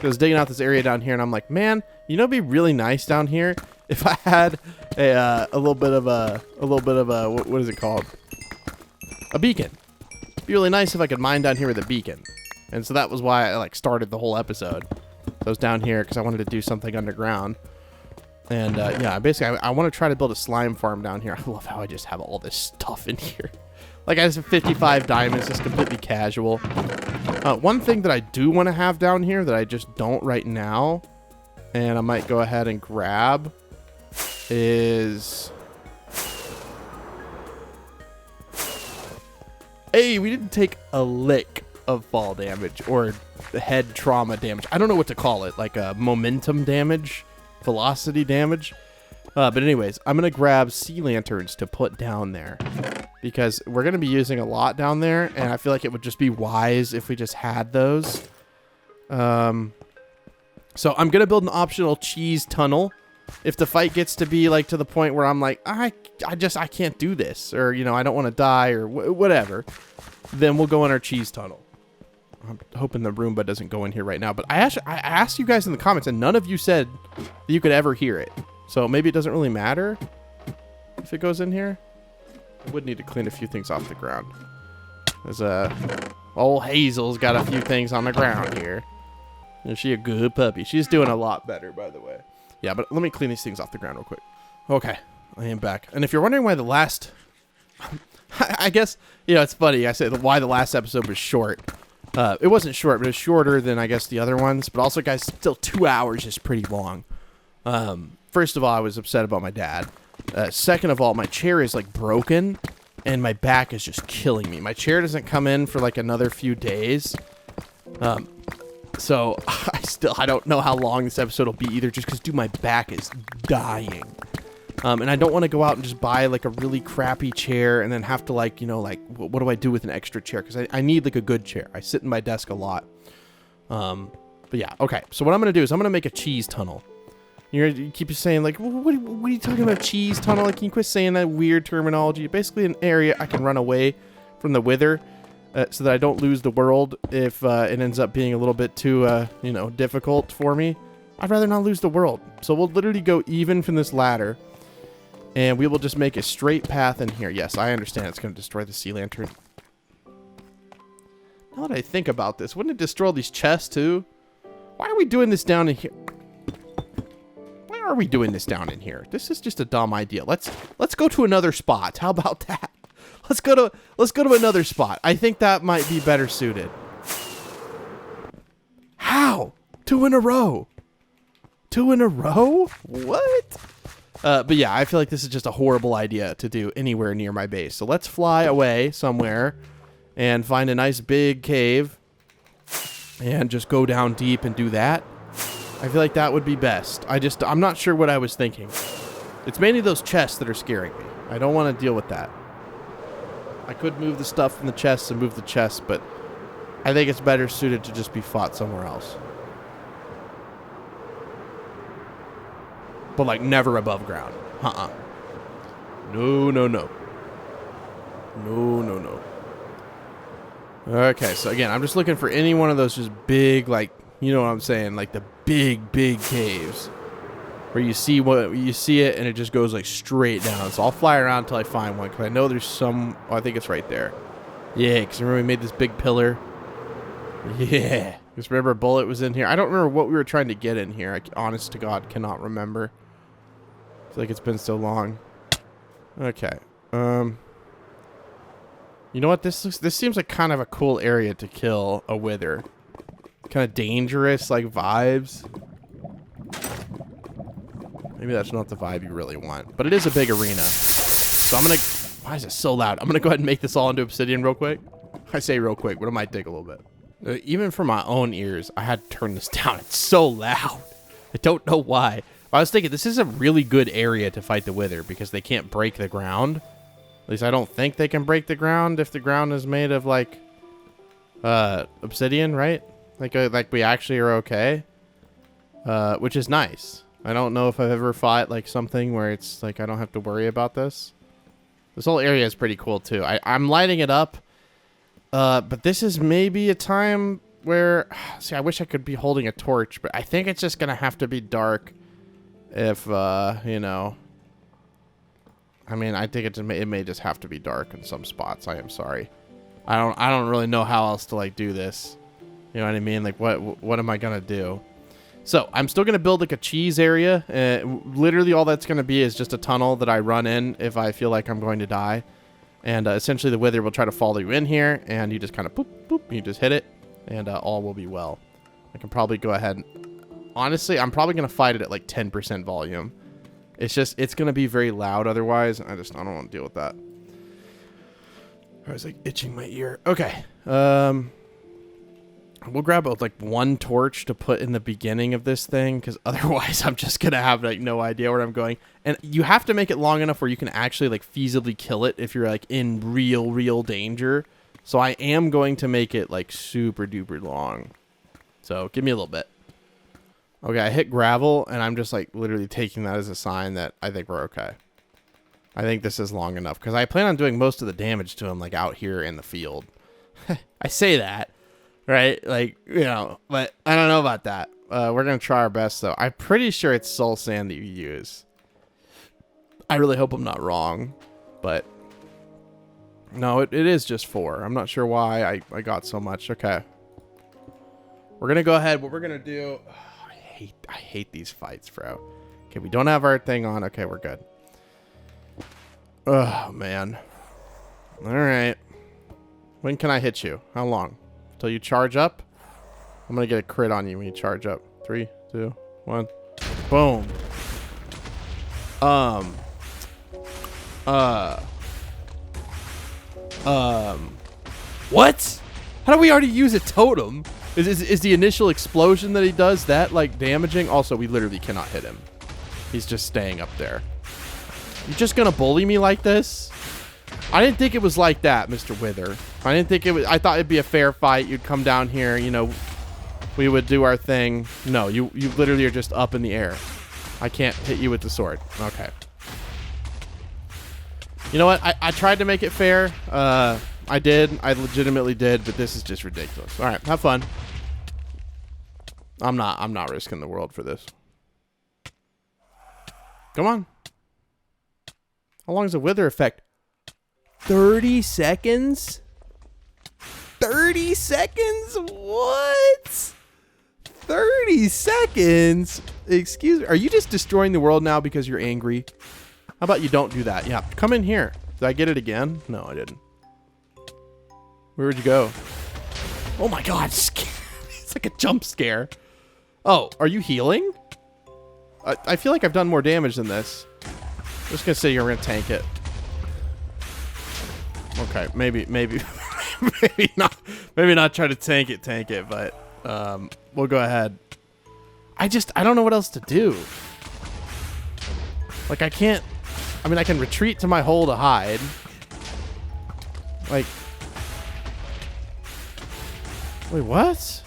I was digging out this area down here, and I'm like, man, you know, it'd be really nice down here if I had a little bit of a what is it called? A beacon. It'd be really nice if I could mine down here with a beacon. And so that was why I like started the whole episode. So I was down here because I wanted to do something underground. And yeah, basically, I want to try to build a slime farm down here. I love how I just have all this stuff in here. Like I just have 55 diamonds, just completely casual. One thing that I do want to have down here that I just don't right now, and I might go ahead and grab, is... Hey, we didn't take a lick of fall damage or head trauma damage. I don't know what to call it, like a momentum damage, velocity damage. But anyways, I'm going to grab sea lanterns to put down there because we're going to be using a lot down there, and I feel like it would just be wise if we just had those. So I'm going to build an optional cheese tunnel. If the fight gets to be like to the point where I'm like, I can't do this, or, you know, I don't want to die or whatever, then we'll go in our cheese tunnel. I'm hoping the Roomba doesn't go in here right now. But I asked you guys in the comments, and none of you said that you could ever hear it. So maybe it doesn't really matter if it goes in here. I would need to clean a few things off the ground. There's old Hazel's got a few things on the ground here. Is she a good puppy? She's doing a lot better, by the way. Yeah, but let me clean these things off the ground real quick. Okay, I am back. And if you're wondering why the last... I guess, you know, it's funny. I said why the last episode was short. It wasn't short, but it was shorter than, I guess, the other ones. But also, guys, still 2 hours is pretty long. First of all, I was upset about my dad. Second of all, my chair is, like, broken. And my back is just killing me. My chair doesn't come in for, like, another few days. So, I don't know how long this episode will be either. Just because, dude, my back is dying. And I don't want to go out and just buy, like, a really crappy chair and then have to, like, you know, like, what do I do with an extra chair? Because I need, like, a good chair. I sit in my desk a lot. But, yeah, okay. So, what I'm going to do is I'm going to make a cheese tunnel. You keep saying, like, what are you talking about, cheese tunnel? Like, can you quit saying that weird terminology? Basically, an area I can run away from the wither so that I don't lose the world if it ends up being a little bit too, you know, difficult for me. I'd rather not lose the world. So, we'll literally go even from this ladder. And we will just make a straight path in here. Yes, I understand it's going to destroy the sea lantern. Now that I think about this, wouldn't it destroy all these chests too? Why are we doing this down in here? Why are we doing this down in here? This is just a dumb idea. Let's go to another spot. How about that? Let's go to another spot. I think that might be better suited. How? 2 in a row. 2 in a row? What? But yeah, I feel like this is just a horrible idea to do anywhere near my base. So let's fly away somewhere and find a nice big cave and just go down deep and do that. I feel like that would be best. I'm not sure what I was thinking. It's mainly those chests that are scaring me. I don't want to deal with that. I could move the stuff from the chests and move the chests, but I think it's better suited to just be fought somewhere else. But, like, never above ground. No, no, no. No, no, no. Okay, so again, I'm just looking for any one of those just big, like, you know what I'm saying? Like, the big, big caves. Where you see it and it just goes, like, straight down. So I'll fly around until I find one. Because I know there's some... Oh, I think it's right there. Yeah, because remember we made this big pillar? Yeah. Because remember a bullet was in here? I don't remember what we were trying to get in here. I, honest to God, cannot remember. I feel like it's been so long. Okay. You know what? This seems like kind of a cool area to kill a wither. Kind of dangerous, like, vibes. Maybe that's not the vibe you really want. But it is a big arena. So I'm going to... Why is it so loud? I'm going to go ahead and make this all into obsidian real quick. I say real quick, but it might take a little bit. Even for my own ears, I had to turn this down. It's so loud. I don't know why. I was thinking, this is a really good area to fight the wither because they can't break the ground. At least I don't think they can break the ground if the ground is made of, like, obsidian, right? Like we actually are okay. Which is nice. I don't know if I've ever fought, like, something where it's, like, I don't have to worry about this. This whole area is pretty cool, too. I'm lighting it up. But this is maybe a time where... See, I wish I could be holding a torch, but I think it's just going to have to be dark if, you know... I mean, I think it may just have to be dark in some spots. I am sorry. I don't really know how else to, like, do this. You know what I mean? Like, what am I going to do? So, I'm still going to build, like, a cheese area. Literally, all that's going to be is just a tunnel that I run in if I feel like I'm going to die. And essentially, the wither will try to follow you in here, and you just kind of boop, boop, you just hit it, and all will be well. I can probably go ahead and... Honestly, I'm probably going to fight it at, like, 10% volume. It's just, it's going to be very loud otherwise. I don't want to deal with that. I was, like, itching my ear. Okay. We'll grab, like, one torch to put in the beginning of this thing, because otherwise I'm just going to have, like, no idea where I'm going. And you have to make it long enough where you can actually, like, feasibly kill it if you're, like, in real danger. So I am going to make it, like, super duper long. So give me a little bit. Okay, I hit gravel, and I'm just, like, literally taking that as a sign that I think we're okay. I think this is long enough, because I plan on doing most of the damage to him, like, out here in the field. I say that. Right? Like, you know, but I don't know about that. We're going to try our best, though. I'm pretty sure it's soul sand that you use. I really hope I'm not wrong, but no, it is just 4. I'm not sure why I got so much. Okay. We're going to go ahead. What we're going to do... Oh, I hate these fights, bro. Okay, we don't have our thing on. Okay, we're good. Oh, man. All right. When can I hit you? How long? Until you charge up? I'm going to get a crit on you when you charge up. 3, 2, 1. Boom. What? How do we already use a totem? Is the initial explosion that he does that, like, damaging? Also, we literally cannot hit him. He's just staying up there. You're just gonna bully me like this? I didn't think it was like that, Mr. Wither. I didn't think it was... I thought it'd be a fair fight. You'd come down here, you know, we would do our thing. No, you literally are just up in the air. I can't hit you with the sword. Okay. You know what? I tried to make it fair. I did. I legitimately did, but this is just ridiculous. All right, have fun. I'm not risking the world for this. Come on. How long is the wither effect? 30 seconds? 30 seconds? What? 30 seconds? Excuse me. Are you just destroying the world now because you're angry? How about you don't do that? Yeah, come in here. Did I get it again? No, I didn't. Where'd you go? Oh my god, it's like a jump scare. Oh, are you healing? I feel like I've done more damage than this. I'm just gonna say you're gonna tank it. Okay, maybe maybe not try to tank it, but we'll go ahead. I don't know what else to do. Like, I can't... I mean, I can retreat to my hole to hide. Like... Wait, what?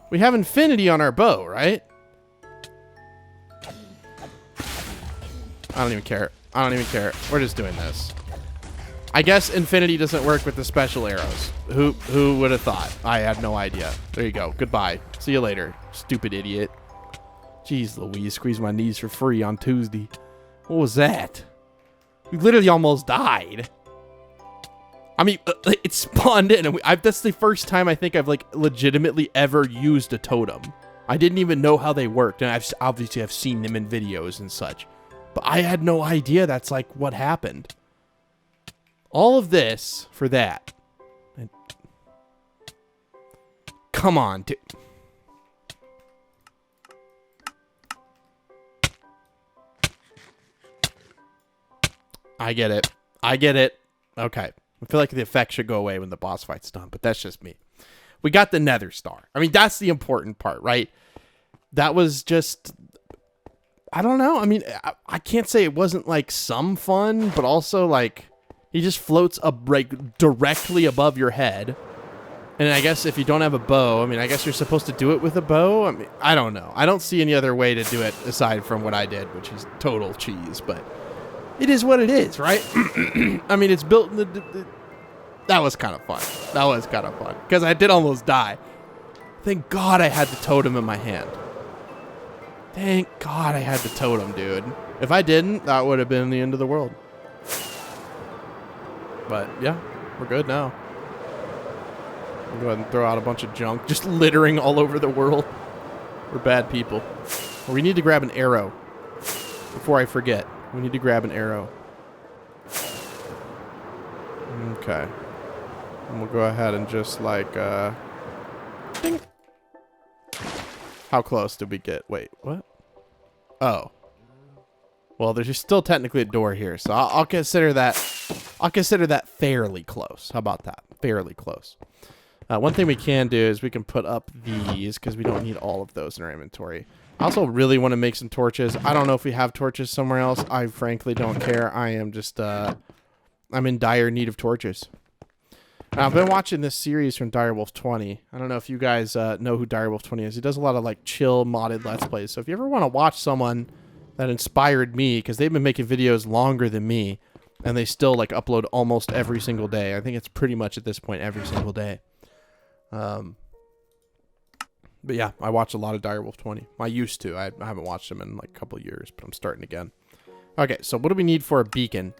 We have infinity on our bow, right? I don't even care. I don't even care. We're just doing this. I guess infinity doesn't work with the special arrows. Who would have thought? I had no idea. There you go. Goodbye. See you later, stupid idiot. Jeez Louise, squeeze my knees for free on Tuesday. What was that? We literally almost died. I mean, it spawned in, and that's the first time I think I've, like, legitimately ever used a totem. I didn't even know how they worked, and I've seen them in videos and such. But I had no idea that's, like, what happened. All of this for that. And come on, dude. I get it. I get it. Okay. I feel like the effect should go away when the boss fight's done, but that's just me. We got the nether star. I mean, that's the important part, right? That was just... I don't know. I mean, I can't say it wasn't, like, some fun, but also, like, he just floats up, like, directly above your head. And I guess if you don't have a bow, I mean, I guess you're supposed to do it with a bow. I mean, I don't know. I don't see any other way to do it aside from what I did, which is total cheese, but... It is what it is, right? I mean, it's built in the... That was kind of fun. That was kind of fun. Because I did almost die. Thank God I had the totem in my hand. Thank God I had the totem, dude. If I didn't, that would have been the end of the world. But, yeah. We're good now. I'll go ahead and throw out a bunch of junk. Just littering all over the world. We're bad people. Well, we need to grab an arrow. Before I forget. We need to grab an arrow. Okay. And we'll go ahead and just like, ding. How close did we get? Wait, what? Oh. Well, there's still technically a door here, so I'll consider that. I'll consider that fairly close. How about that? Fairly close. One thing we can do is we can put up these because we don't need all of those in our inventory. I also really want to make some torches. I don't know if we have torches somewhere else. I frankly don't care. I am just, I'm in dire need of torches. Now, I've been watching this series from Direwolf 20. I don't know if you guys know who Direwolf 20 is. He does a lot of, like, chill modded Let's Plays. So if you ever want to watch someone that inspired me, because they've been making videos longer than me, And they still like upload almost every single day. I think it's pretty much at this point every single day. But yeah, I watch a lot of Direwolf 20. I used to. I haven't watched them in like a couple of years, but I'm starting again. Okay, so what do we need for a beacon?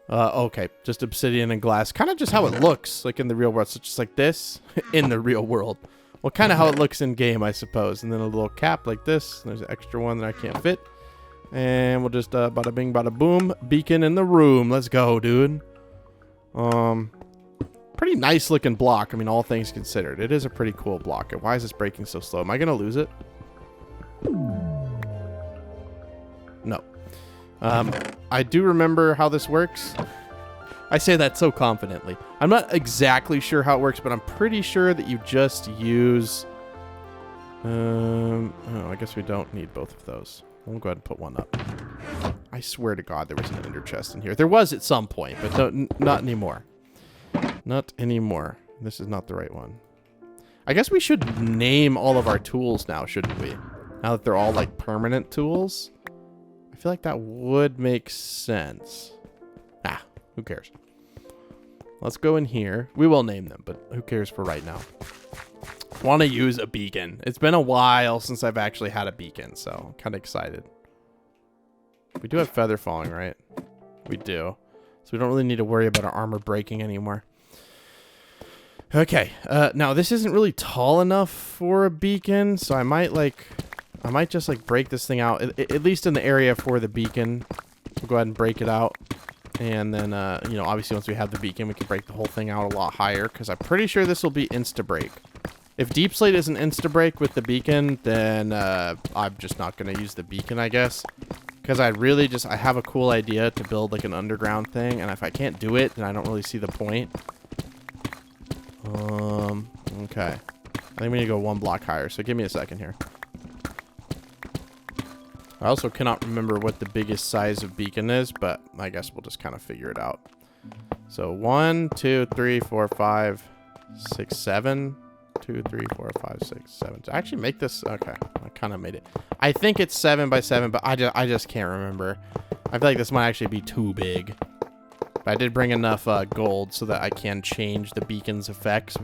Okay, just obsidian and glass. Kind of just how it looks like in the real world. So just like this in the real world. Well, kind of how it looks in game, I suppose. And then a little cap like this. There's an extra one that I can't fit. And we'll just bada bing, bada boom. Beacon in the room. Let's go, dude. Pretty nice looking block. I mean, all things considered. It is a pretty cool block. Why is this breaking so slow? Am I going to lose it? No. I do remember how this works. I say that so confidently. I'm not exactly sure how it works, but I'm pretty sure that you just use... oh, I guess we don't need both of those. We'll go ahead and put one up. I swear to God there was an ender chest in here. There was at some point, but no, not anymore. Not anymore. This is not the right one. I guess we should name all of our tools now, shouldn't we? Now that they're all like permanent tools. I feel like that would make sense. Ah, who cares? Let's go in here. We will name them, but who cares for right now? Want to use a beacon. It's been a while since I've actually had a beacon, so I'm kind of excited. We do have feather falling, right? We do. So we don't really need to worry about our armor breaking anymore. Okay. Now this isn't really tall enough for a beacon, so I might just like break this thing out, at least in the area for the beacon. We'll go ahead and break it out. And then, you know, obviously once we have the beacon, we can break the whole thing out a lot higher, because I'm pretty sure this will be insta-break. If Deep Slate is an insta-break with the beacon, then I'm just not going to use the beacon, I guess. Because I have a cool idea to build like an underground thing, and if I can't do it, then I don't really see the point. Okay. I think we need to go one block higher, so give me a second here. I also cannot remember what the biggest size of beacon is, but I guess we'll just kind of figure it out. So 1, 2, 3, 4, 5, 6, 7. 2, 3, 4, 5, 6, 7. To actually make this, okay, I kind of made it. I think it's 7 by 7, but I just can't remember. I feel like this might actually be too big. But I did bring enough gold so that I can change the beacon's effects,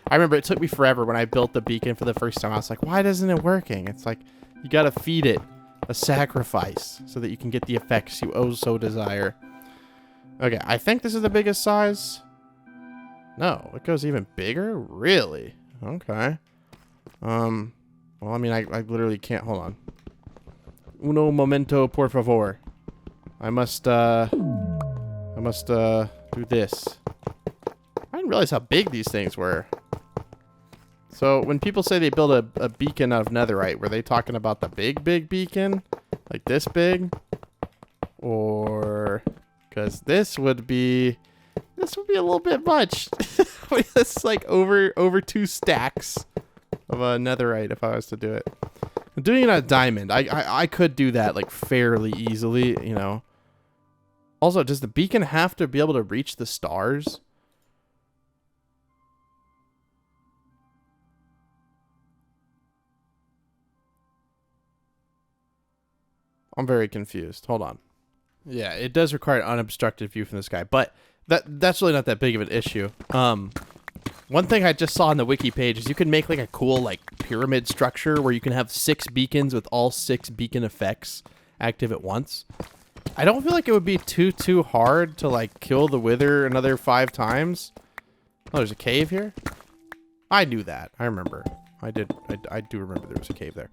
I remember it took me forever when I built the beacon for the first time. I was like, why isn't it working? It's like, you gotta feed it a sacrifice so that you can get the effects you oh so desire. Okay, I think this is the biggest size. No, it goes even bigger? Really? Okay. Well, I mean, I literally can't. Hold on. Uno momento, por favor. I must do this. I didn't realize how big these things were. So, when people say they build a beacon out of netherite, were they talking about the big beacon? Like this big? Or... because this would be a little bit much. It's like over 2 stacks of a netherite if I was to do it. I'm doing it on a diamond. I could do that like fairly easily, you know. Also, does the beacon have to be able to reach the stars? I'm very confused. Hold on. Yeah, it does require an unobstructed view from the sky, but that's really not that big of an issue. One thing I just saw on the wiki page is you can make like a cool like pyramid structure where you can have 6 beacons with all 6 beacon effects active at once. I don't feel like it would be too hard to like kill the wither another 5 times. Oh, there's a cave here? I knew that. I remember. I do remember there was a cave there.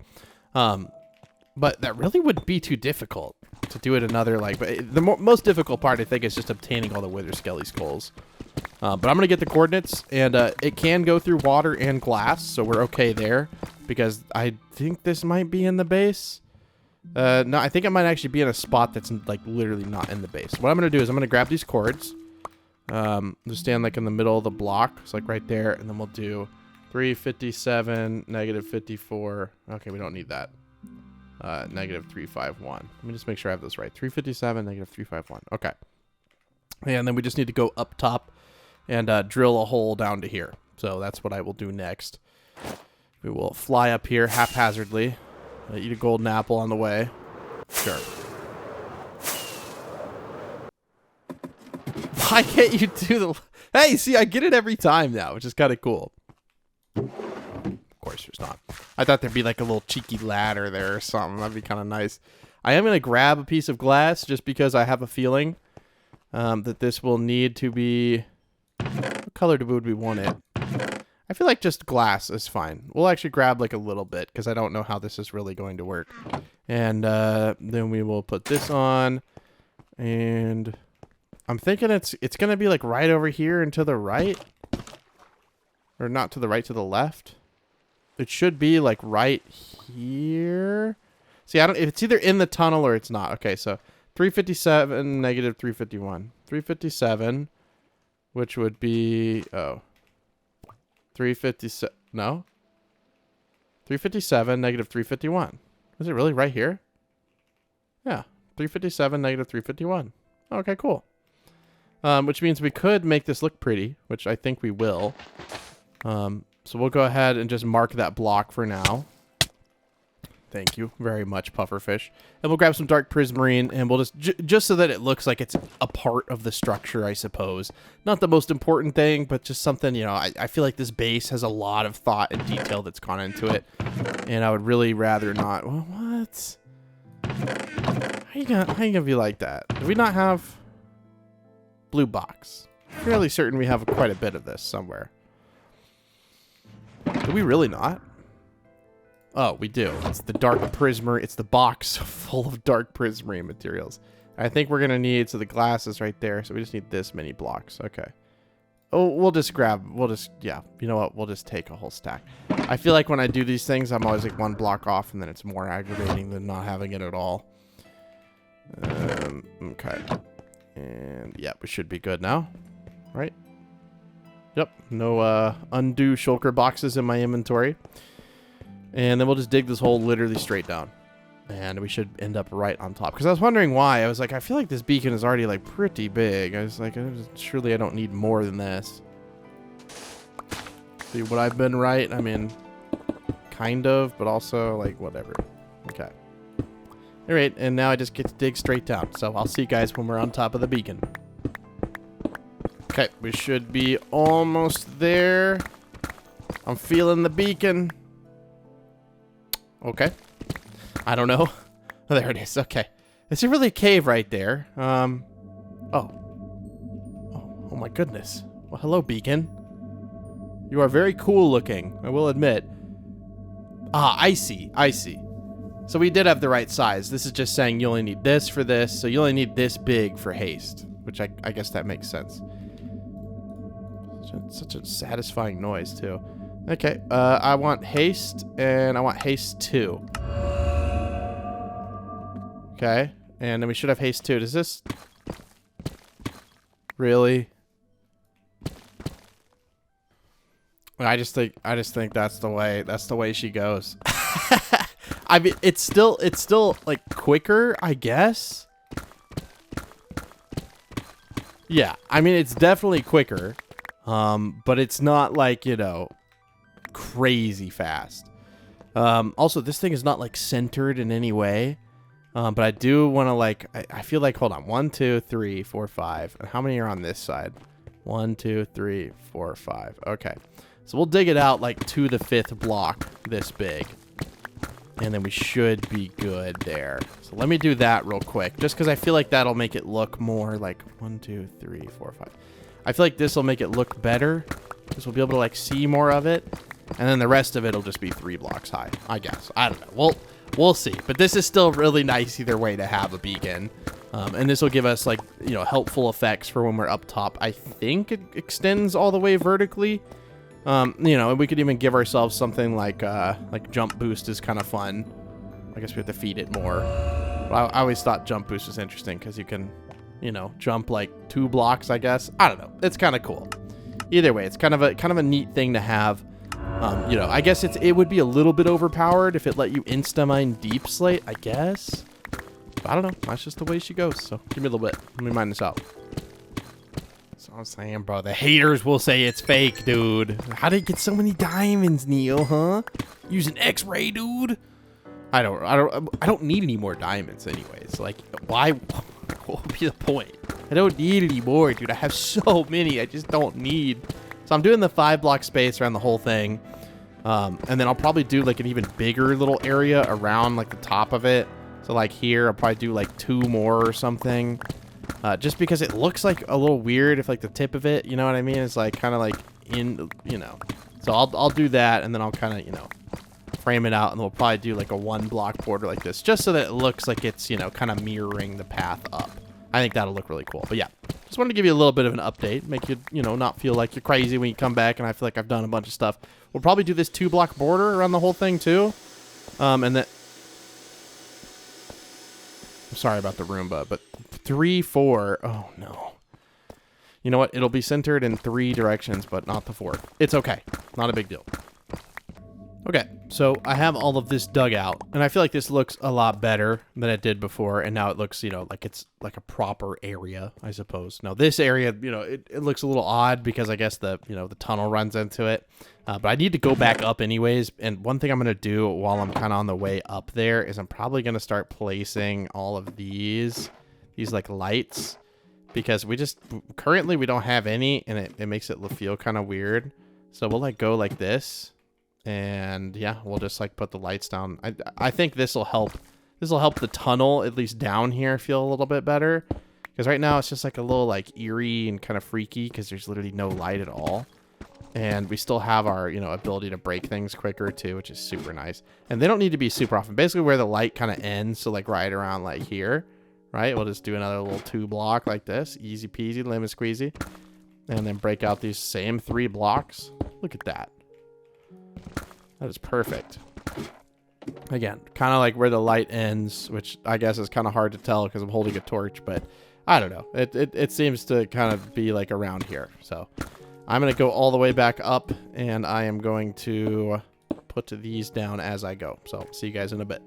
But that really wouldn't be too difficult to do it another, like, but the most difficult part, I think, is just obtaining all the wither skelly skulls. But I'm going to get the coordinates, and it can go through water and glass, so we're okay there, because I think this might be in the base. No, I think it might actually be in a spot that's, like, literally not in the base. What I'm going to do is I'm going to grab these cords, just stand, like, in the middle of the block, so, like, right there, and then we'll do 357, negative 54. Okay, we don't need that. Negative 351. Let me just make sure I have this right. 357, negative 351. Okay. And then we just need to go up top and drill a hole down to here. So that's what I will do next. We will fly up here haphazardly. Eat a golden apple on the way. Sure. Why can't you do the... Hey, see, I get it every time now, which is kind of cool. Of course there's not. I thought there'd be like a little cheeky ladder there or something. That'd be kind of nice. I am going to grab a piece of glass just because I have a feeling that this will need to be... What color would we want it? I feel like just glass is fine. We'll actually grab like a little bit because I don't know how this is really going to work. And then we will put this on. And I'm thinking it's going to be like right over here and to the right. Or not to the right, to the left. It should be like right here. See, it's either in the tunnel or it's not. Okay, so 357, negative 351. 357, which would be, 357, no? 357, negative 351. Is it really right here? Yeah, 357, negative 351. Okay, cool. Which means we could make this look pretty, which I think we will. So we'll go ahead and just mark that block for now. Thank you very much, pufferfish. And we'll grab some dark prismarine, and we'll just so that it looks like it's a part of the structure, I suppose. Not the most important thing, but just something, you know, I feel like this base has a lot of thought and detail that's gone into it. And I would really rather not... Well, what? How you gonna be like that? Do we not have... Blue box? I'm fairly certain we have quite a bit of this somewhere. Do we really not? Oh, we do. It's the dark prismarine. It's the box full of dark prismarine materials. I think we're going to need, so the glass is right there. So we just need this many blocks. Okay. Oh, yeah, you know what? We'll just take a whole stack. I feel like when I do these things, I'm always like one block off, and then it's more aggravating than not having it at all. Okay. And yeah, we should be good now. Right? Yep. No undue shulker boxes in my inventory. And then we'll just dig this hole literally straight down. And we should end up right on top. Because I was wondering why. I was like, I feel like this beacon is already like pretty big. I was like, surely I don't need more than this. See, would I've been right? I mean, kind of, but also like whatever. Okay. All right, and now I just get to dig straight down. So I'll see you guys when we're on top of the beacon. Okay, we should be almost there. I'm feeling the beacon. Okay. I don't know. Oh, there it is. Okay. Is it really a cave right there? Oh, my goodness. Well, hello, beacon. You are very cool looking, I will admit. Ah, I see. I see. So we did have the right size. This is just saying you only need this for this, so you only need this big for haste, which I guess that makes sense. Such a satisfying noise, too. Okay, I want haste, and I want haste 2. Okay, and then we should have haste 2. Does this... Really? I just think that's the way she goes. I mean, it's still like quicker, I guess. Yeah, I mean, it's definitely quicker. But it's not like, you know, crazy fast. Also, this thing is not like centered in any way. But I do want to like, I feel like, hold on, 1, 2, 3, 4, 5. And how many are on this side? 1, 2, 3, 4, 5. Okay. So we'll dig it out like to the 5th block this big. And then we should be good there. So let me do that real quick. Just because I feel like that'll make it look more like 1, 2, 3, 4, 5. I feel like this will make it look better. Because we'll be able to like see more of it. And then the rest of it will just be 3 blocks high, I guess. I don't know. We'll see. But this is still really nice either way to have a beacon. And this will give us like, you know, helpful effects for when we're up top. I think it extends all the way vertically. You know, and we could even give ourselves something like jump boost is kind of fun. I guess we have to feed it more. But I always thought jump boost was interesting because you can, you know, jump like 2 blocks, I guess. I don't know. It's kind of cool. Either way, it's kind of a neat thing to have. You know, I guess it would be a little bit overpowered if it let you insta-mine deep slate, I guess. But I don't know. That's just the way she goes. So give me a little bit. Let me mine this out. That's what I'm saying, bro. The haters will say it's fake, dude. How did you get so many diamonds, Neil, huh? Using X-ray, dude. I don't need any more diamonds anyways. Like, why What would be the point? I don't need any more, dude. I have so many. I just don't need. So I'm doing the 5-block space around the whole thing. And then I'll probably do like an even bigger little area around like the top of it. So like here, I'll probably do like 2 more or something. Just because it looks like a little weird if like the tip of it, you know what I mean? It's like kind of like in, you know. So I'll do that, and then I'll kind of, you know, frame it out, and we'll probably do like a 1-block border like this, just so that it looks like it's, you know, kind of mirroring the path up. I think that'll look really cool. But yeah, just wanted to give you a little bit of an update, make you, you know, not feel like you're crazy when you come back, and I feel like I've done a bunch of stuff. We'll probably do this 2-block border around the whole thing too. And then, I'm sorry about the Roomba, but 3, 4, oh no. You know what? It'll be centered in 3 directions, but not the 4th. It's okay. Not a big deal. Okay, so I have all of this dug out, and I feel like this looks a lot better than it did before, and now it looks, you know, like it's like a proper area, I suppose. Now, this area, you know, it looks a little odd because I guess the, you know, the tunnel runs into it, but I need to go back up anyways, and one thing I'm going to do while I'm kind of on the way up there is I'm probably going to start placing all of these like lights, because currently we don't have any, and it makes it feel kind of weird. So we'll like go like this, and yeah, we'll just like put the lights down. I think this will help. This will help the tunnel, at least down here, feel a little bit better. Because right now it's just like a little like eerie and kind of freaky because there's literally no light at all. And we still have our, you know, ability to break things quicker too, which is super nice. And they don't need to be super often. Basically where the light kind of ends, so like right around like here. Right, we'll just do another little 2-block like this. Easy peasy, lemon squeezy. And then break out these same 3 blocks. Look at that. That is perfect. Again, kind of like where the light ends, which I guess is kind of hard to tell because I'm holding a torch, but I don't know. It seems to kind of be like around here. So I'm going to go all the way back up, and I am going to put these down as I go. So see you guys in a bit.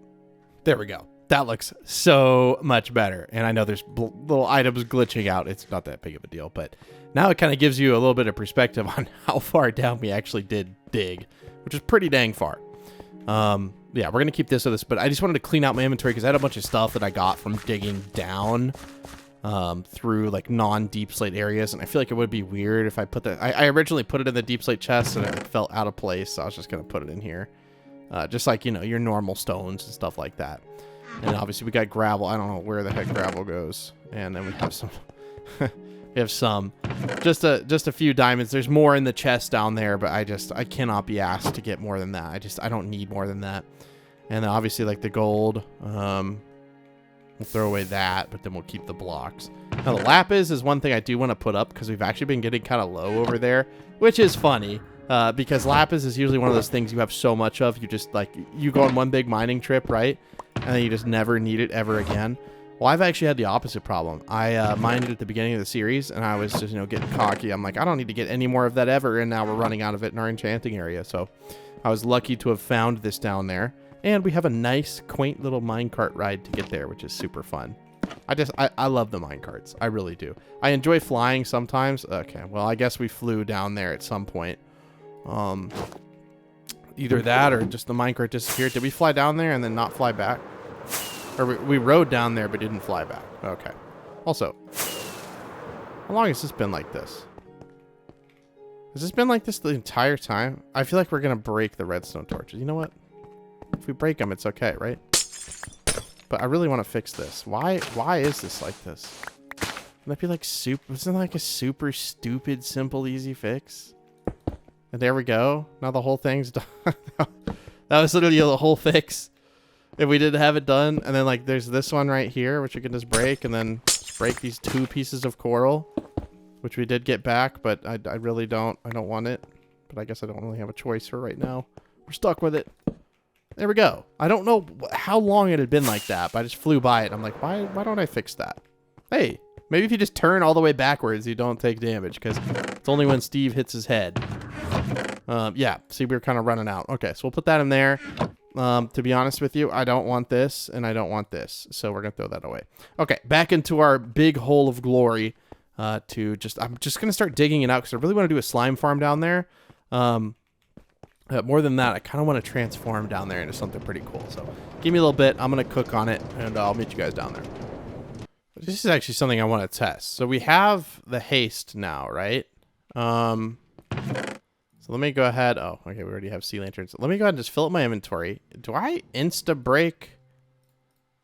There we go. That looks so much better. And I know there's little items glitching out. It's not that big of a deal, but now it kind of gives you a little bit of perspective on how far down we actually did dig, which is pretty dang far. Yeah, we're going to keep this with us, but I just wanted to clean out my inventory because I had a bunch of stuff that I got from digging down through like non-deep slate areas. And I feel like it would be weird if I put that. I originally put it in the deep slate chest and it felt out of place. So I was just going to put it in here. Just like, you know, your normal stones and stuff like that. And obviously we got gravel. I don't know where the heck gravel goes. And then we have some, we have some, just a few diamonds. There's more in the chest down there, but I cannot be asked to get more than that. I don't need more than that. And then obviously like the gold, we'll throw away that, but then we'll keep the blocks. Now the lapis is one thing I do want to put up because we've actually been getting kind of low over there, which is funny. Because lapis is usually one of those things you have so much of, you just like, you go on one big mining trip, right? And then you just never need it ever again. Well, I've actually had the opposite problem. I mined it at the beginning of the series, and I was just, you know, getting cocky. I'm like, I don't need to get any more of that ever, and now we're running out of it in our enchanting area. So I was lucky to have found this down there. And we have a nice, quaint little minecart ride to get there, which is super fun. I love the minecarts. I really do. I enjoy flying sometimes. Okay, well, I guess we flew down there at some point. Either that or just the minecart disappeared. Did we fly down there and then not fly back? Or we rode down there but didn't fly back. Okay. Also, how long has this been like this? Has this been like this the entire time? I feel like we're going to break the redstone torches. You know what? If we break them, it's okay, right? But I really want to fix this. Why is this like this? Would that be like isn't that like a super stupid, simple, easy fix? And there we go. Now the whole thing's done. That was literally the whole fix. If we didn't have it done. And then like there's this one right here, which we can just break. And then just break these 2 pieces of coral, which we did get back. But I really don't. I don't want it. But I guess I don't really have a choice for right now. We're stuck with it. There we go. I don't know how long it had been like that, but I just flew by it. I'm like, why don't I fix that? Hey, maybe if you just turn all the way backwards, you don't take damage, because it's only when Steve hits his head. Yeah, see, we were kind of running out. Okay, so we'll put that in there. To be honest with you, I don't want this, and I don't want this, so we're going to throw that away. Okay, back into our big hole of glory. I'm just going to start digging it out, because I really want to do a slime farm down there. More than that, I kind of want to transform down there into something pretty cool. So give me a little bit. I'm going to cook on it, and I'll meet you guys down there. This is actually something I want to test. So we have the haste now, right? So let me go ahead. Oh, okay, we already have sea lanterns. Let me go ahead and just fill up my inventory. Do I insta-break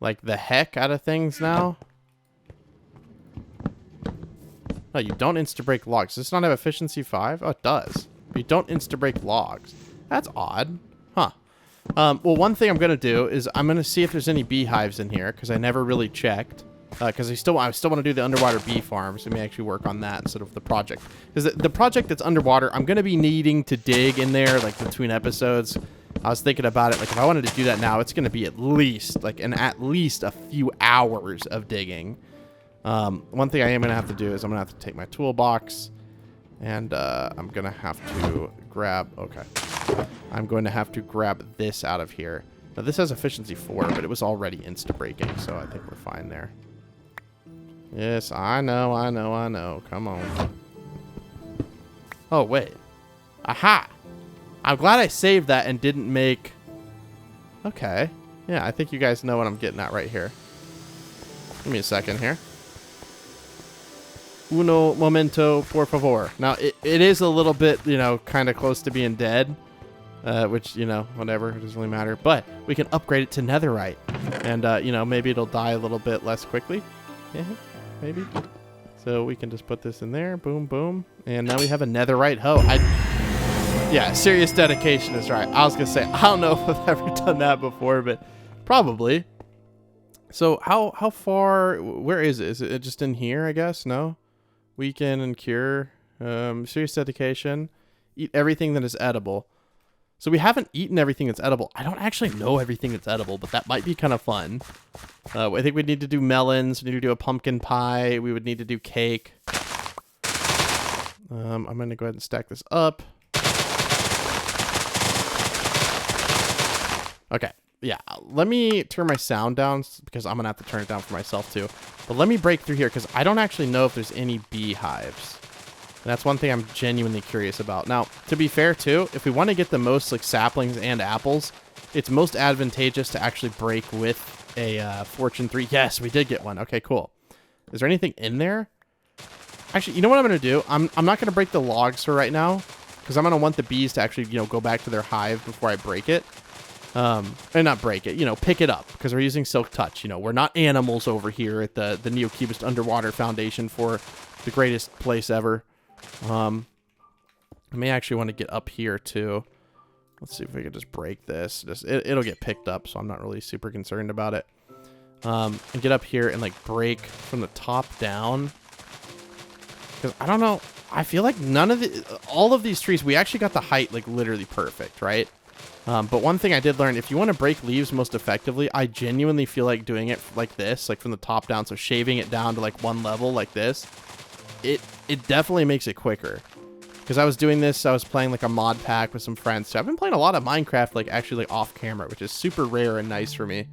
like the heck out of things now? No, you don't insta-break logs. Does this not have efficiency 5? Oh, it does. But you don't insta-break logs. That's odd. Huh. Well, one thing I'm going to do is I'm going to see if there's any beehives in here, because I never really checked. Because I still want to do the underwater bee farm, so I may actually work on that instead of the project. Because the project that's underwater, I'm going to be needing to dig in there, like, between episodes. I was thinking about it, like, if I wanted to do that now, it's going to be at least a few hours of digging. One thing I am going to have to do is I'm going to have to take my toolbox, and I'm going to have to grab... Okay. I'm going to have to grab this out of here. Now, this has efficiency 4, but it was already insta-breaking, so I think we're fine there. Yes, I know. Come on. Oh, wait. Aha! I'm glad I saved that and didn't make... Okay. Yeah, I think you guys know what I'm getting at right here. Give me a second here. Uno momento, por favor. Now, it is a little bit, you know, kind of close to being dead. Which, you know, whatever. It doesn't really matter. But we can upgrade it to netherite. And, you know, maybe it'll die a little bit less quickly. Yeah, maybe. So we can just put this in there. Boom, boom. And now we have a netherite hoe. Yeah, serious dedication is right. I was going to say, I don't know if I've ever done that before, but probably. So how far, where is it? Is it just in here, I guess? No? Weaken and cure. Serious dedication. Eat everything that is edible. So we haven't eaten everything that's edible. I don't actually know everything that's edible, but that might be kind of fun. I think we'd need to do melons. We need to do a pumpkin pie. We would need to do cake. I'm going to go ahead and stack this up. Okay. Yeah. Let me turn my sound down because I'm going to have to turn it down for myself too. But let me break through here because I don't actually know if there's any beehives. And that's one thing I'm genuinely curious about. Now, to be fair, too, if we want to get the most like saplings and apples, it's most advantageous to actually break with a Fortune 3. Yes, we did get one. Okay, cool. Is there anything in there? Actually, you know what I'm going to do? I'm not going to break the logs for right now because I'm going to want the bees to actually, you know, go back to their hive before I break it. And not break it, you know, pick it up because we're using Silk Touch. You know, we're not animals over here at the Neocubist Underwater Foundation for the greatest place ever. I may actually want to get up here too. Let's see if we can just break this. It'll get picked up, so I'm not really super concerned about it. And get up here and like break from the top down. Because I don't know. I feel like all of these trees, we actually got the height like literally perfect, right? But one thing I did learn, if you want to break leaves most effectively, I genuinely feel like doing it like this, like from the top down. So shaving it down to like one level like this. It definitely makes it quicker. Because I was doing this, I was playing like a mod pack with some friends. So I've been playing a lot of Minecraft like actually like off camera, which is super rare and nice for me.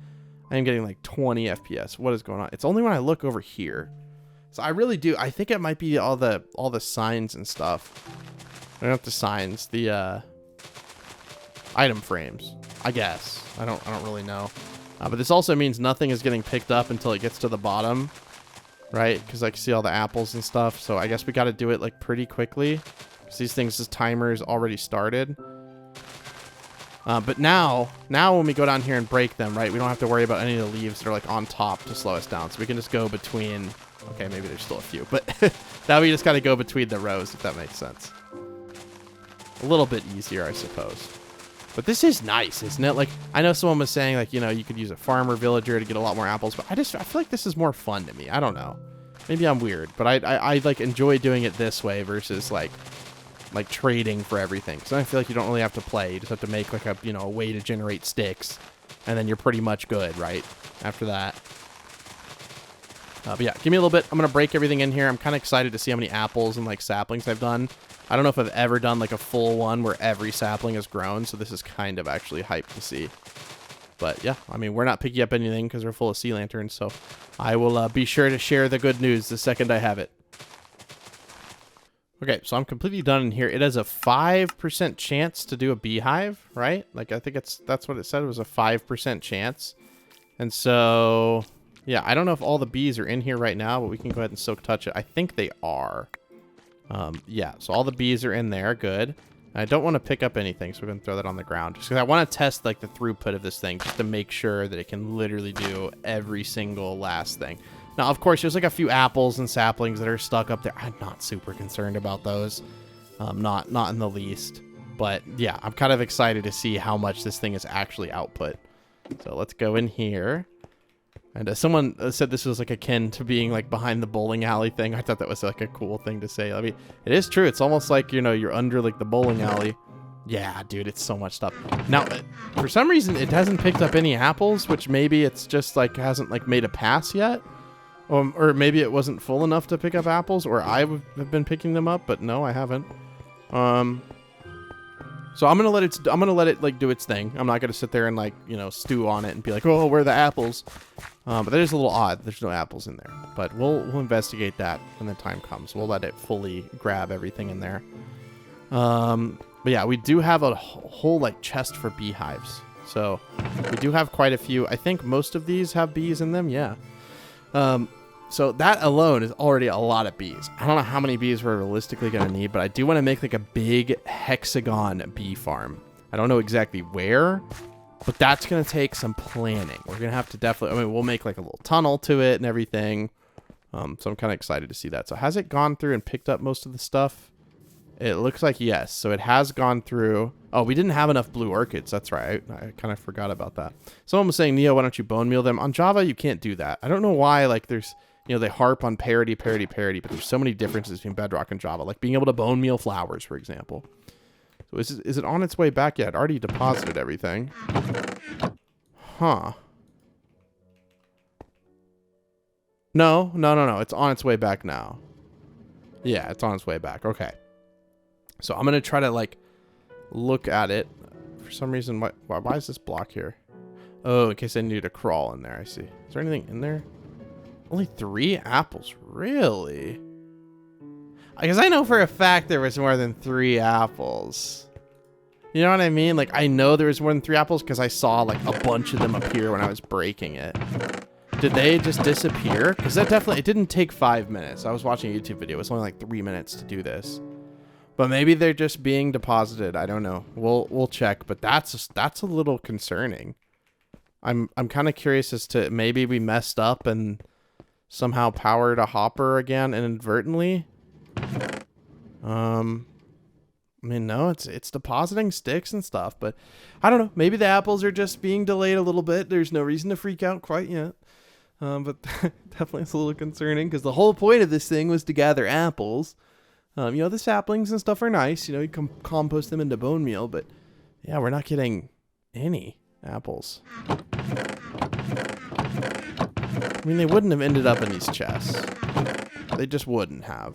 I am getting like 20 FPS. What is going on? It's only when I look over here. So I really do. I think it might be all the signs and stuff. Not the signs, the item frames, I guess. I don't really know. But this also means nothing is getting picked up until it gets to the bottom. Right, because I can see all the apples and stuff. So I guess we got to do it like pretty quickly. Because these things, this timer is already started. But now when we go down here and break them, right, we don't have to worry about any of the leaves that are like on top to slow us down. So we can just go between. Okay, maybe there's still a few, but now we just got to go between the rows, if that makes sense. A little bit easier, I suppose. But this is nice, isn't it? Like, I know someone was saying, like, you know, you could use a farmer villager to get a lot more apples, but I feel like this is more fun to me. I don't know. Maybe I'm weird, but I like, enjoy doing it this way versus, like trading for everything. Because I feel like you don't really have to play. You just have to make, like, a way to generate sticks, and then you're pretty much good, right? After that. But yeah, give me a little bit. I'm going to break everything in here. I'm kind of excited to see how many apples and, like, saplings I've done. I don't know if I've ever done like a full one where every sapling has grown, so this is kind of actually hyped to see. But yeah, I mean, we're not picking up anything because we're full of sea lanterns, so I will be sure to share the good news the second I have it. Okay, so I'm completely done in here. It has a 5% chance to do a beehive, right? Like, I think that's what it said. It was a 5% chance. And so Yeah, I don't know if all the bees are in here right now, but we can go ahead and silk touch it. I think they are. Yeah, so all the bees are in there. Good. I don't want to pick up anything, so we're going to throw that on the ground. Just because I want to test, like, the throughput of this thing, just to make sure that it can literally do every single last thing. Now, of course, there's, like, a few apples and saplings that are stuck up there. I'm not super concerned about those. Not in the least. But, yeah, I'm kind of excited to see how much this thing is actually output. So let's go in here. And someone said this was like akin to being like behind the bowling alley thing. I thought that was like a cool thing to say. I mean, it is true. It's almost like, you know, you're under like the bowling alley. Yeah, dude, it's so much stuff. Now, for some reason, it hasn't picked up any apples, which maybe it's just like hasn't like made a pass yet. Or maybe it wasn't full enough to pick up apples, or I have been picking them up, but no, I haven't. So I'm gonna let it like do its thing. I'm not gonna sit there and like, you know, stew on it and be like, oh, where are the apples? But that is a little odd. There's no apples in there. But we'll investigate that when the time comes. We'll let it fully grab everything in there. But yeah, we do have a whole like chest for beehives. So we do have quite a few. I think most of these have bees in them. Yeah. So that alone is already a lot of bees. I don't know how many bees we're realistically going to need, but I do want to make like a big hexagon bee farm. I don't know exactly where, but that's going to take some planning. We're going to have to definitely, I mean, we'll make like a little tunnel to it and everything. So I'm kind of excited to see that. So has it gone through and picked up most of the stuff? It looks like yes. So it has gone through. Oh, we didn't have enough blue orchids. That's right. I kind of forgot about that. Someone was saying, Neo, why don't you bone meal them? On Java, you can't do that. I don't know why, like there's, you know, they harp on parity, but there's so many differences between Bedrock and Java, like being able to bone meal flowers, for example. So is it on its way back yet? It already deposited everything. Huh. No. It's on its way back now. Yeah, it's on its way back. Okay. So I'm going to try to, like, look at it. For some reason, why is this block here? Oh, in case I need to crawl in there, I see. Is there anything in there? Only 3 apples, really? Because I know for a fact there was more than 3 apples. You know what I mean? Like, I know there was more than 3 apples because I saw, like, a bunch of them appear when I was breaking it. Did they just disappear? Because that definitely, it didn't take 5 minutes. I was watching a YouTube video. It was only like 3 minutes to do this. But maybe they're just being deposited. I don't know. We'll check. But that's a little concerning. I'm kind of curious as to maybe we messed up and somehow powered a hopper again inadvertently. I mean, no, it's depositing sticks and stuff, but I don't know. Maybe the apples are just being delayed a little bit. There's no reason to freak out quite yet. But definitely it's a little concerning because the whole point of this thing was to gather apples. You know, the saplings and stuff are nice. You know, you can compost them into bone meal, but yeah, we're not getting any apples. I mean, they wouldn't have ended up in these chests. They just wouldn't have.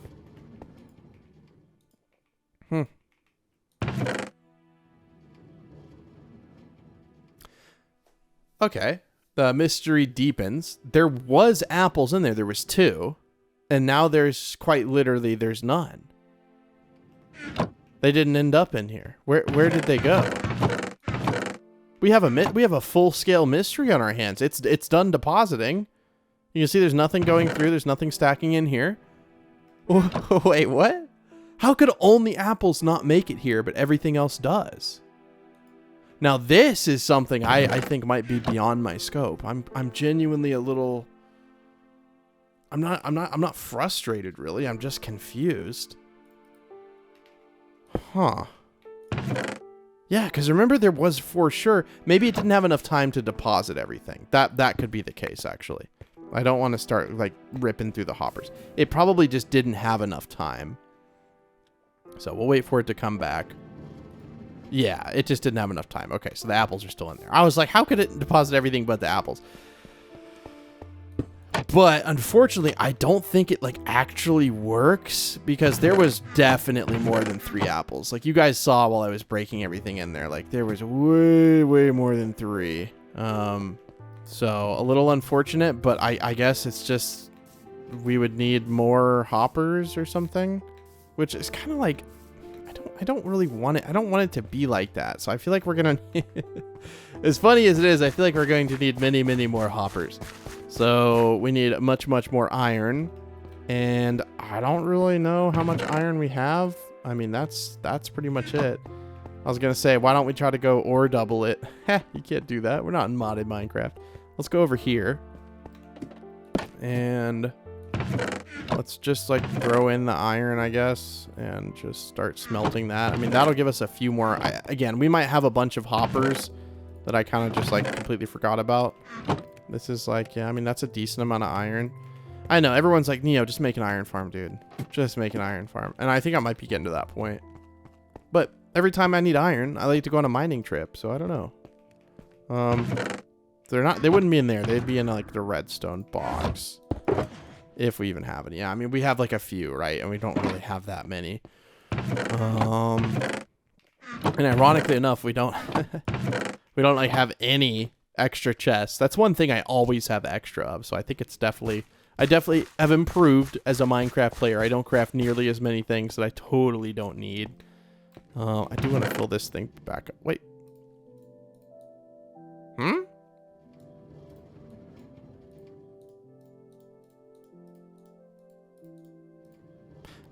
Okay. The mystery deepens. There was apples in there. There was 2. And now there's quite literally, there's none. They didn't end up in here. Where did they go? We have a full-scale mystery on our hands. It's done depositing. You can see there's nothing going through. There's nothing stacking in here. Wait, what? How could only apples not make it here, but everything else does? Now this is something I think might be beyond my scope. I'm genuinely a little. I'm not frustrated really. I'm just confused. Huh. Yeah, because remember there was for sure. Maybe it didn't have enough time to deposit everything. That could be the case actually. I don't want to start like ripping through the hoppers. It probably just didn't have enough time. So we'll wait for it to come back. Yeah, it just didn't have enough time. Okay, so the apples are still in there. I was like, how could it deposit everything but the apples? But unfortunately, I don't think it like actually works because there was definitely more than 3 apples. Like you guys saw while I was breaking everything in there, like there was way more than 3. So a little unfortunate, but I guess it's just we would need more hoppers or something, which is kind of like I don't really want it. I don't want it to be like that. So I feel like we're gonna as funny as it is, I feel like we're going to need many more hoppers. So we need much more iron. And I don't really know how much iron we have. I mean, that's pretty much it. I was going to say, why don't we try to go ore double it? Heh, you can't do that. We're not in modded Minecraft. Let's go over here. And let's just like throw in the iron, I guess, and just start smelting that. I mean, that'll give us a few more. Again, we might have a bunch of hoppers that I kind of just like completely forgot about. This is like, yeah, I mean, that's a decent amount of iron. I know everyone's like, Neo, just make an iron farm, dude. Just make an iron farm. And I think I might be getting to that point. But every time I need iron, I like to go on a mining trip. So I don't know. They wouldn't be in there. They'd be in like the redstone box. If we even have any. Yeah, I mean, we have like a few, right? And we don't really have that many. And ironically enough, we don't we don't like have any extra chests. That's one thing I always have extra of. So I think it's definitely, I definitely have improved as a Minecraft player. I don't craft nearly as many things that I totally don't need. I do want to fill this thing back up. Wait.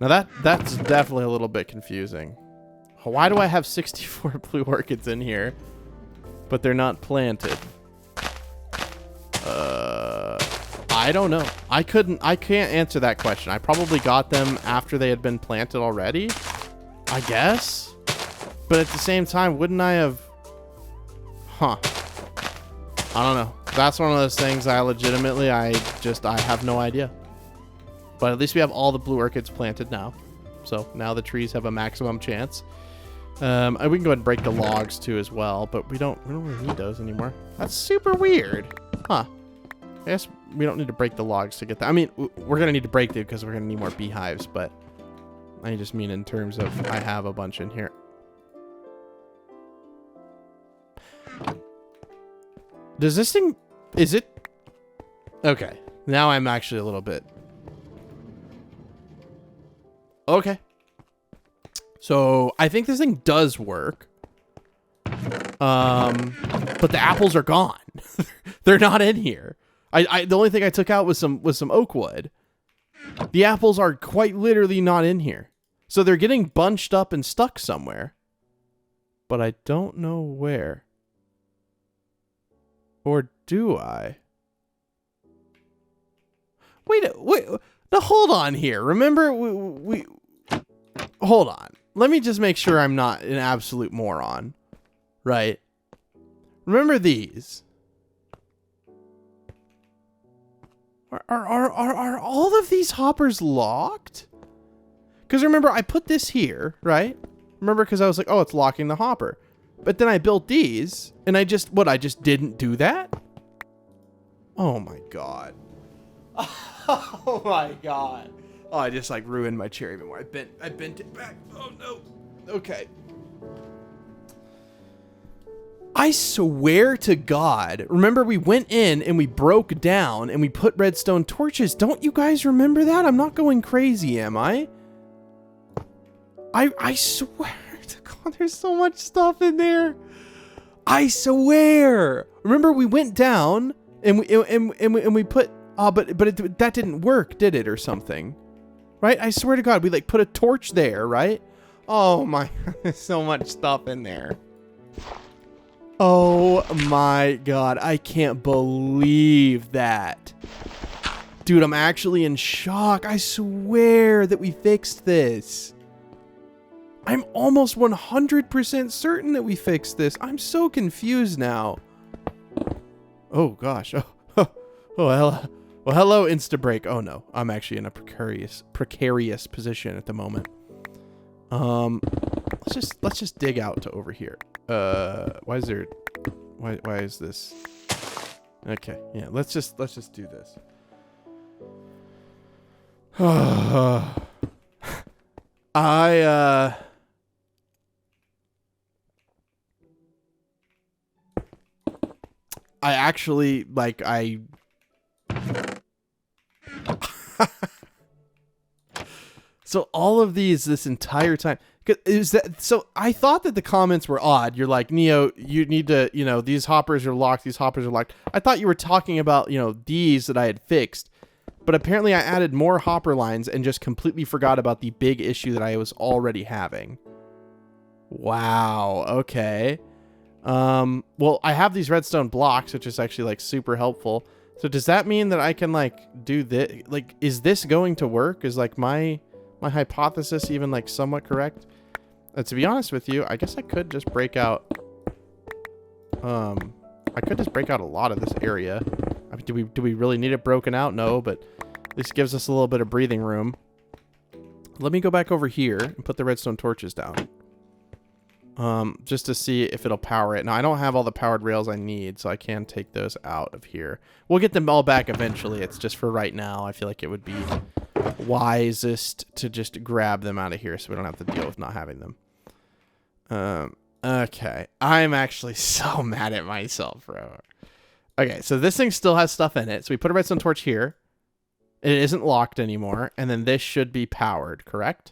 Now that's definitely a little bit confusing. Why do I have 64 blue orchids in here, but they're not planted? I don't know. I can't answer that question. I probably got them after they had been planted already, I guess. But at the same time, wouldn't I have... Huh. I don't know. That's one of those things I legitimately, I have no idea. But at least we have all the blue orchids planted now. So now the trees have a maximum chance. We can go ahead and break the logs too as well, but we don't really need those anymore. That's super weird. Huh. I guess we don't need to break the logs to get that. I mean, we're going to need to break them because we're going to need more beehives, but I just mean in terms of I have a bunch in here. Does this thing... Is it... Okay. Now I'm actually a little bit... Okay. So, I think this thing does work. But the apples are gone. They're not in here. The only thing I took out was some oak wood. The apples are quite literally not in here. So they're getting bunched up and stuck somewhere. But I don't know where. Or do I? Wait. Now hold on here. Remember, we hold on. Let me just make sure I'm not an absolute moron. Right? Remember these? Are all of these hoppers locked? Because remember, I put this here, right? Remember, because I was like, oh, it's locking the hopper. But then I built these, and I just didn't do that? Oh my god. Oh my god. Oh, I just like ruined my chair even more. I bent it back. Oh no. Okay. I swear to God. Remember, we went in and we broke down and we put redstone torches. Don't you guys remember that? I'm not going crazy, am I? I swear to God, there's so much stuff in there. I swear. Remember, we went down and we put... but that didn't work, did it, or something? Right? I swear to God, we like put a torch there, right? Oh my, there's so much stuff in there. Oh my god, I can't believe that. Dude, I'm actually in shock. I swear that we fixed this. I'm almost 100% certain that we fixed this. I'm so confused now. Oh gosh. Oh, hello. Well, hello, Instabreak. Oh no, I'm actually in a precarious position at the moment. Let's just dig out to over here. Why is this? Okay, yeah, let's just do this. I actually like so all of these this entire time. Is that so? I thought that the comments were odd. You're like, Neo, you need to, these hoppers are locked. These hoppers are locked. I thought you were talking about, these that I had fixed. But apparently I added more hopper lines and just completely forgot about the big issue that I was already having. Wow. Okay. Well, I have these redstone blocks, which is actually like super helpful. So does that mean that I can like do this? Like, is this going to work? Is like my hypothesis even like somewhat correct? To be honest with you, I guess I could just break out. I could just break out a lot of this area. I mean, do we really need it broken out? No, but this gives us a little bit of breathing room. Let me go back over here and put the redstone torches down. Just to see if it'll power it. Now, I don't have all the powered rails I need, so I can take those out of here. We'll get them all back eventually. It's just for right now. I feel like it would be wisest to just grab them out of here so we don't have to deal with not having them. Okay. I'm actually so mad at myself, bro. Okay, so this thing still has stuff in it. So we put a redstone torch here. It isn't locked anymore. And then this should be powered, correct?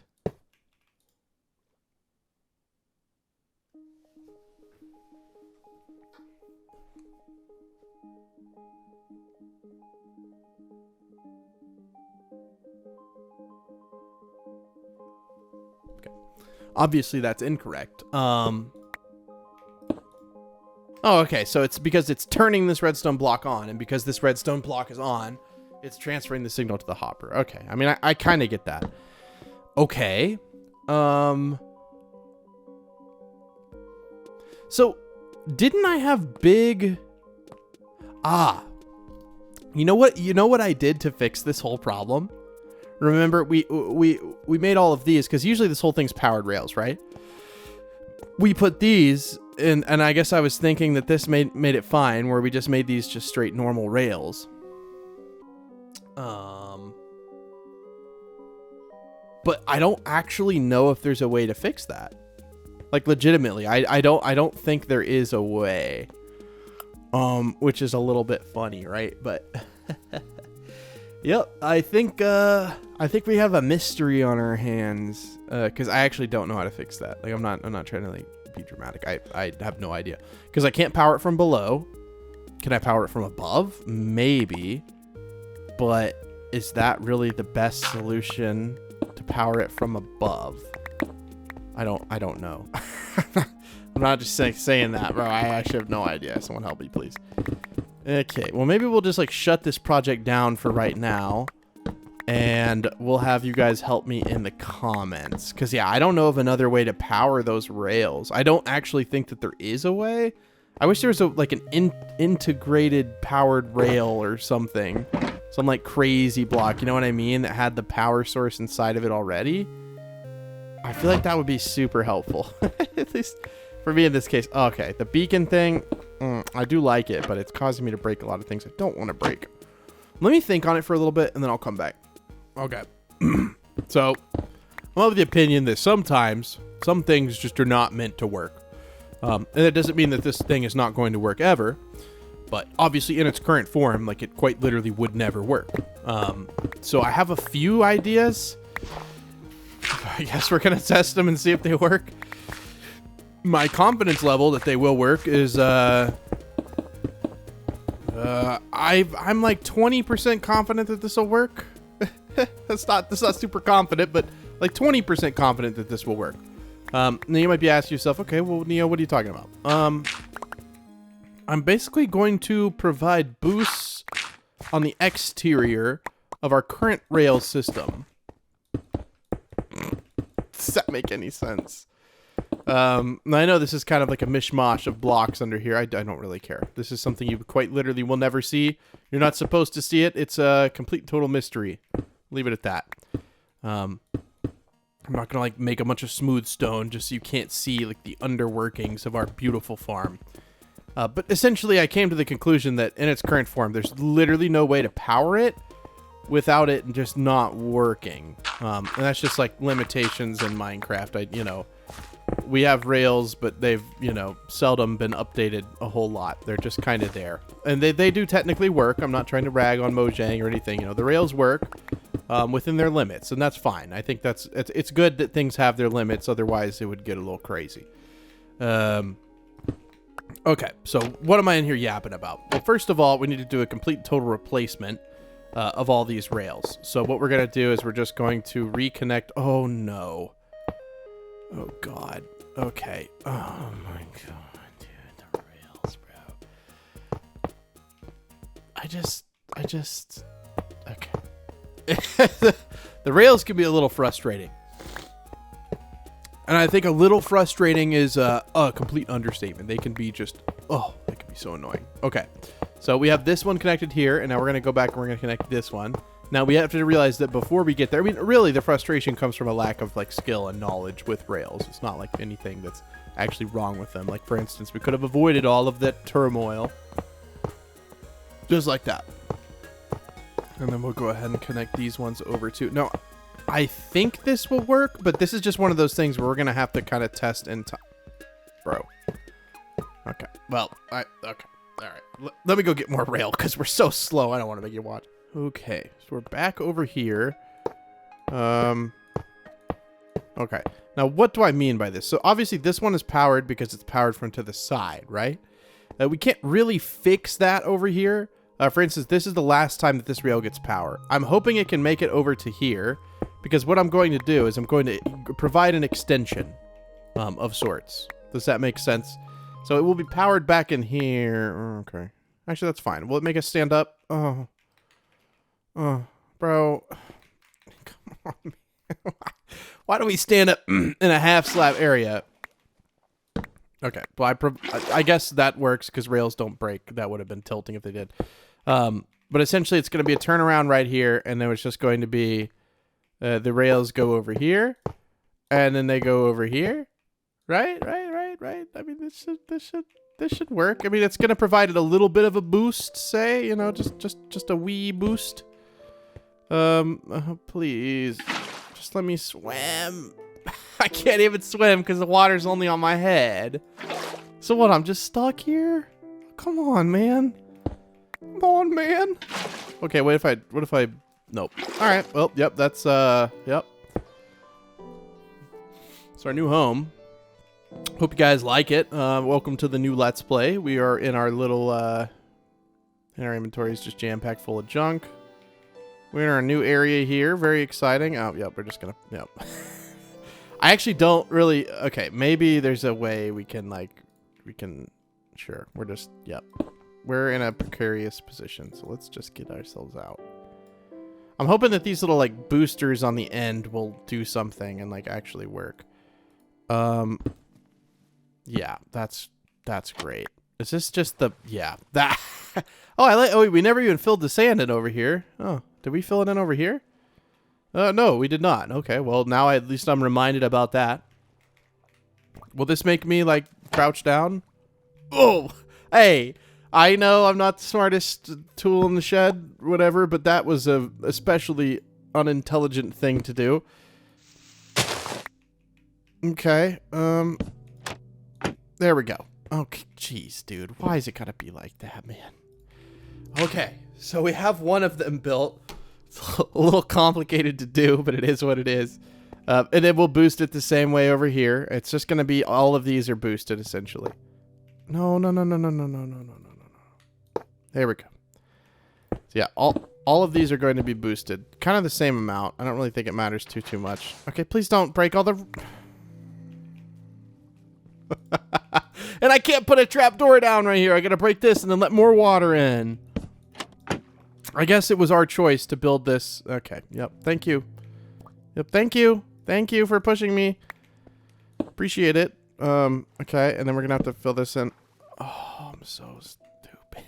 Obviously, that's incorrect. Oh, okay. So it's because it's turning this redstone block on, and because this redstone block is on, it's transferring the signal to the hopper. Okay. I mean, I kind of get that. Okay. So didn't I have big... You know what I did to fix this whole problem? Remember, we made all of these because usually this whole thing's powered rails, right? We put these in, and I guess I was thinking that this made it fine, where we just made these just straight normal rails. But I don't actually know if there's a way to fix that. Like, legitimately, I don't think there is a way. Which is a little bit funny, right? But yep, I think we have a mystery on our hands, because I actually don't know how to fix that. Like, I'm not trying to like be dramatic. I have no idea, because I can't power it from below. Can I power it from above? Maybe, but is that really the best solution to power it from above? I don't know. I'm not just saying that, bro. I actually have no idea. Someone help me, please. Okay, well, maybe we'll just like shut this project down for right now, and we'll have you guys help me in the comments, because yeah, I don't know of another way to power those rails. I don't actually think that there is a way. I wish there was like an integrated powered rail or something, some like crazy block, you know what I mean, that had the power source inside of it already. I feel like that would be super helpful. At least for me in this case. Okay, the beacon thing, I do like it, but it's causing me to break a lot of things I don't want to break. Let me think on it for a little bit, and then I'll come back. Okay. So, I'm of the opinion that sometimes some things just are not meant to work. And that doesn't mean that this thing is not going to work ever, but obviously in its current form, like, it quite literally would never work. So I have a few ideas. I guess we're going to test them and see if they work. My confidence level that they will work is, I'm like 20% confident that this will work. That's not super confident, but like 20% confident that this will work. Now you might be asking yourself, okay, well, Neo, what are you talking about? I'm basically going to provide boosts on the exterior of our current rail system. Does that make any sense? I know this is kind of like a mishmash of blocks under here. I don't really care. This is something you quite literally will never see. You're not supposed to see it. It's a complete total mystery. Leave it at that. I'm not gonna like make a bunch of smooth stone just so you can't see like the underworkings of our beautiful farm. But essentially I came to the conclusion that in its current form, there's literally no way to power it without it just not working. And that's just like limitations in Minecraft. We have rails, but they've, seldom been updated a whole lot. They're just kind of there. And they do technically work. I'm not trying to rag on Mojang or anything. The rails work. within their limits, and that's fine. I think it's good that things have their limits, otherwise it would get a little crazy. Okay, so what am I in here yapping about? Well, first of all, we need to do a complete total replacement of all these rails. So what we're going to do is we're just going to reconnect. Oh, no. Oh, God. Okay. Oh, my God, dude. The rails, bro. Okay. The rails can be a little frustrating. And I think a little frustrating is a complete understatement. They can be just, they can be so annoying. Okay, so we have this one connected here, and now we're going to go back and we're going to connect this one. Now, we have to realize that before we get there, I mean, really, the frustration comes from a lack of, like, skill and knowledge with rails. It's not, like, anything that's actually wrong with them. Like, for instance, we could have avoided all of that turmoil. Just like that. And then we'll go ahead and connect these ones over to... No, I think this will work, but this is just one of those things where we're going to have to kind of test in time. Bro. Okay. Well, okay. All right. Let me go get more rail because we're so slow. I don't want to make you watch. Okay. So we're back over here. Okay. Now, what do I mean by this? So obviously this one is powered because it's powered from to the side, right? We can't really fix that over here. For instance, this is the last time that this rail gets power. I'm hoping it can make it over to here, because what I'm going to do is I'm going to provide an extension of sorts. Does that make sense? So it will be powered back in here. Okay. Actually, that's fine. Will it make us stand up? Oh, bro. Come on, man. Why do we stand up in a half slab area? Okay. Well, I guess that works because rails don't break. That would have been tilting if they did. But essentially, it's going to be a turnaround right here, and then it's just going to be the rails go over here, and then they go over here. Right. I mean, this should work. I mean, it's going to provide it a little bit of a boost, say, you know, just a wee boost. Please, just let me swim. I can't even swim because the water's only on my head. So what? I'm just stuck here? Come on, man. Come on, man. Okay, what if I, nope. All right, well, yep, that's, yep. It's our new home. Hope you guys like it. Welcome to the new Let's Play. We are in our little, in our inventory is just jam-packed full of junk. We're in our new area here. Very exciting. Oh, yep, we're just gonna, yep. I actually don't really, okay, maybe there's a way we can, like, sure, we're just, yep. We're in a precarious position, so let's just get ourselves out. I'm hoping that these little, like, boosters on the end will do something and, like, actually work. Yeah, that's great. Is this just the, yeah, that, oh, we never even filled the sand in over here. Oh, did we fill it in over here? No, we did not. Okay, well, now at least I'm reminded about that. Will this make me, like, crouch down? Oh, hey, I know I'm not the smartest tool in the shed, whatever, but that was a especially unintelligent thing to do. Okay, there we go. Okay, jeez, dude, why is it gotta be like that, man? Okay, so we have one of them built. It's a little complicated to do, but it is what it is. And then we'll boost it the same way over here. It's just going to be all of these are boosted, essentially. No. There we go. So yeah, all of these are going to be boosted. Kind of the same amount. I don't really think it matters too much. Okay, please don't break all the... And I can't put a trapdoor down right here. I got to break this and then let more water in. I guess it was our choice to build this. Okay. Yep. Thank you. Yep. Thank you. Thank you for pushing me. Appreciate it. Okay. And then we're going to have to fill this in. Oh, I'm so stupid.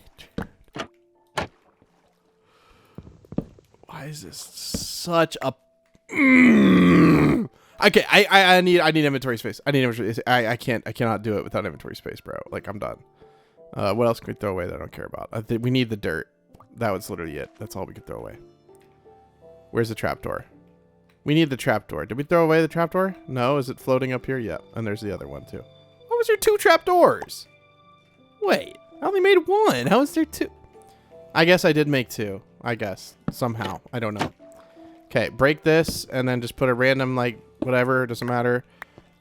Why is this such a... Okay. I need inventory space. I cannot do it without inventory space, bro. Like, I'm done. What else can we throw away that I don't care about? I think we need the dirt. That was literally it. That's all we could throw away. Where's the trapdoor? We need the trapdoor. Did we throw away the trapdoor? No. Is it floating up here? Yeah. And there's the other one too. How was there 2 trapdoors? Wait. I only made 1. How is there 2? I guess I did make 2. I guess. Somehow. I don't know. Okay, break this and then just put a random, like, whatever, doesn't matter.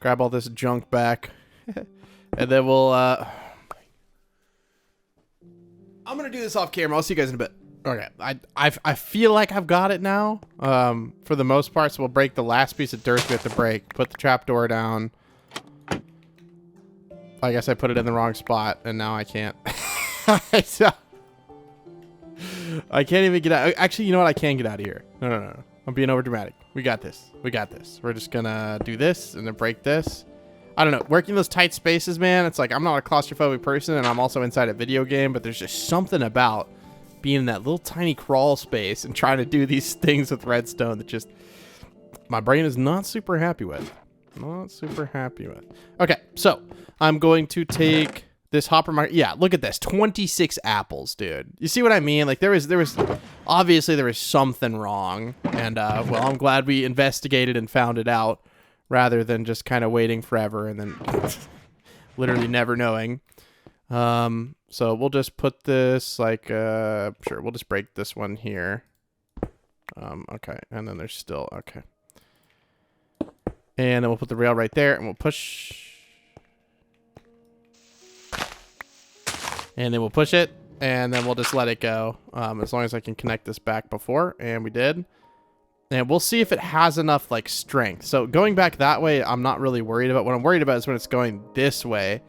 Grab all this junk back. And then we'll, I'm gonna do this off camera. I'll see you guys in a bit. Okay, I feel like I've got it now, for the most part, so we'll break the last piece of dirt we have to break. Put the trapdoor down. I guess I put it in the wrong spot, and now I can't. I can't even get out. Actually, you know what? I can get out of here. No. I'm being over dramatic. We got this. We got this. We're just gonna do this and then break this. I don't know. Working those tight spaces, man, it's like I'm not a claustrophobic person, and I'm also inside a video game, but there's just something about being in that little tiny crawl space and trying to do these things with redstone that just my brain is not super happy with. Not super happy with. Okay, so I'm going to take this hopper. Yeah, look at this. 26 apples, dude. You see what I mean? Like, there was obviously there was something wrong. And, well, I'm glad we investigated and found it out rather than just kind of waiting forever and then literally never knowing. So we'll just put this like, sure, we'll just break this one here. Okay, and then there's still, okay. And then we'll put the rail right there, and we'll push. And then we'll push it, and then we'll just let it go. As long as I can connect this back before, and we did. And we'll see if it has enough, like, strength. So going back that way, I'm not really worried about. What I'm worried about is when it's going this way.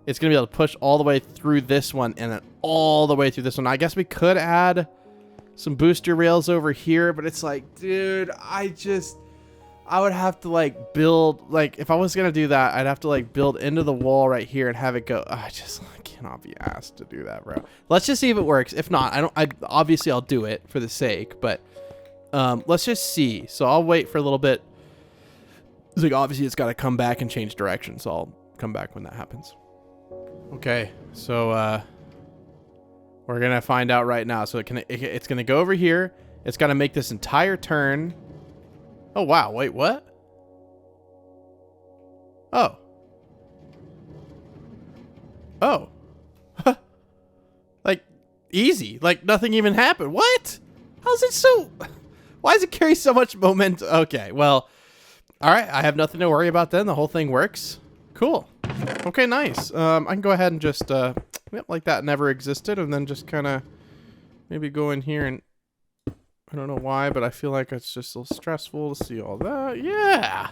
It's going to be able to push all the way through this one, and then all the way through this one. I guess we could add some booster rails over here, but it's like, dude, I would have to, like, build, like, if I was going to do that, I'd have to, like, build into the wall right here and have it go. I cannot be asked to do that, bro. Let's just see if it works. If not, obviously I'll do it for the sake, but let's just see. So I'll wait for a little bit. It's like, obviously it's got to come back and change direction, so I'll come back when that happens. Okay, so we're going to find out right now. So it's going to go over here. It's got to make this entire turn. Oh, wow. Wait, what? Oh. Oh. Like, easy. Like, nothing even happened. What? How's it so... Why does it carry so much momentum? Okay, well... Alright, I have nothing to worry about then. The whole thing works. Cool. Okay, nice. I can go ahead and just... Yep, like that never existed. And then just kind of... Maybe go in here and... I don't know why, but I feel like it's just a little stressful to see all that. Yeah.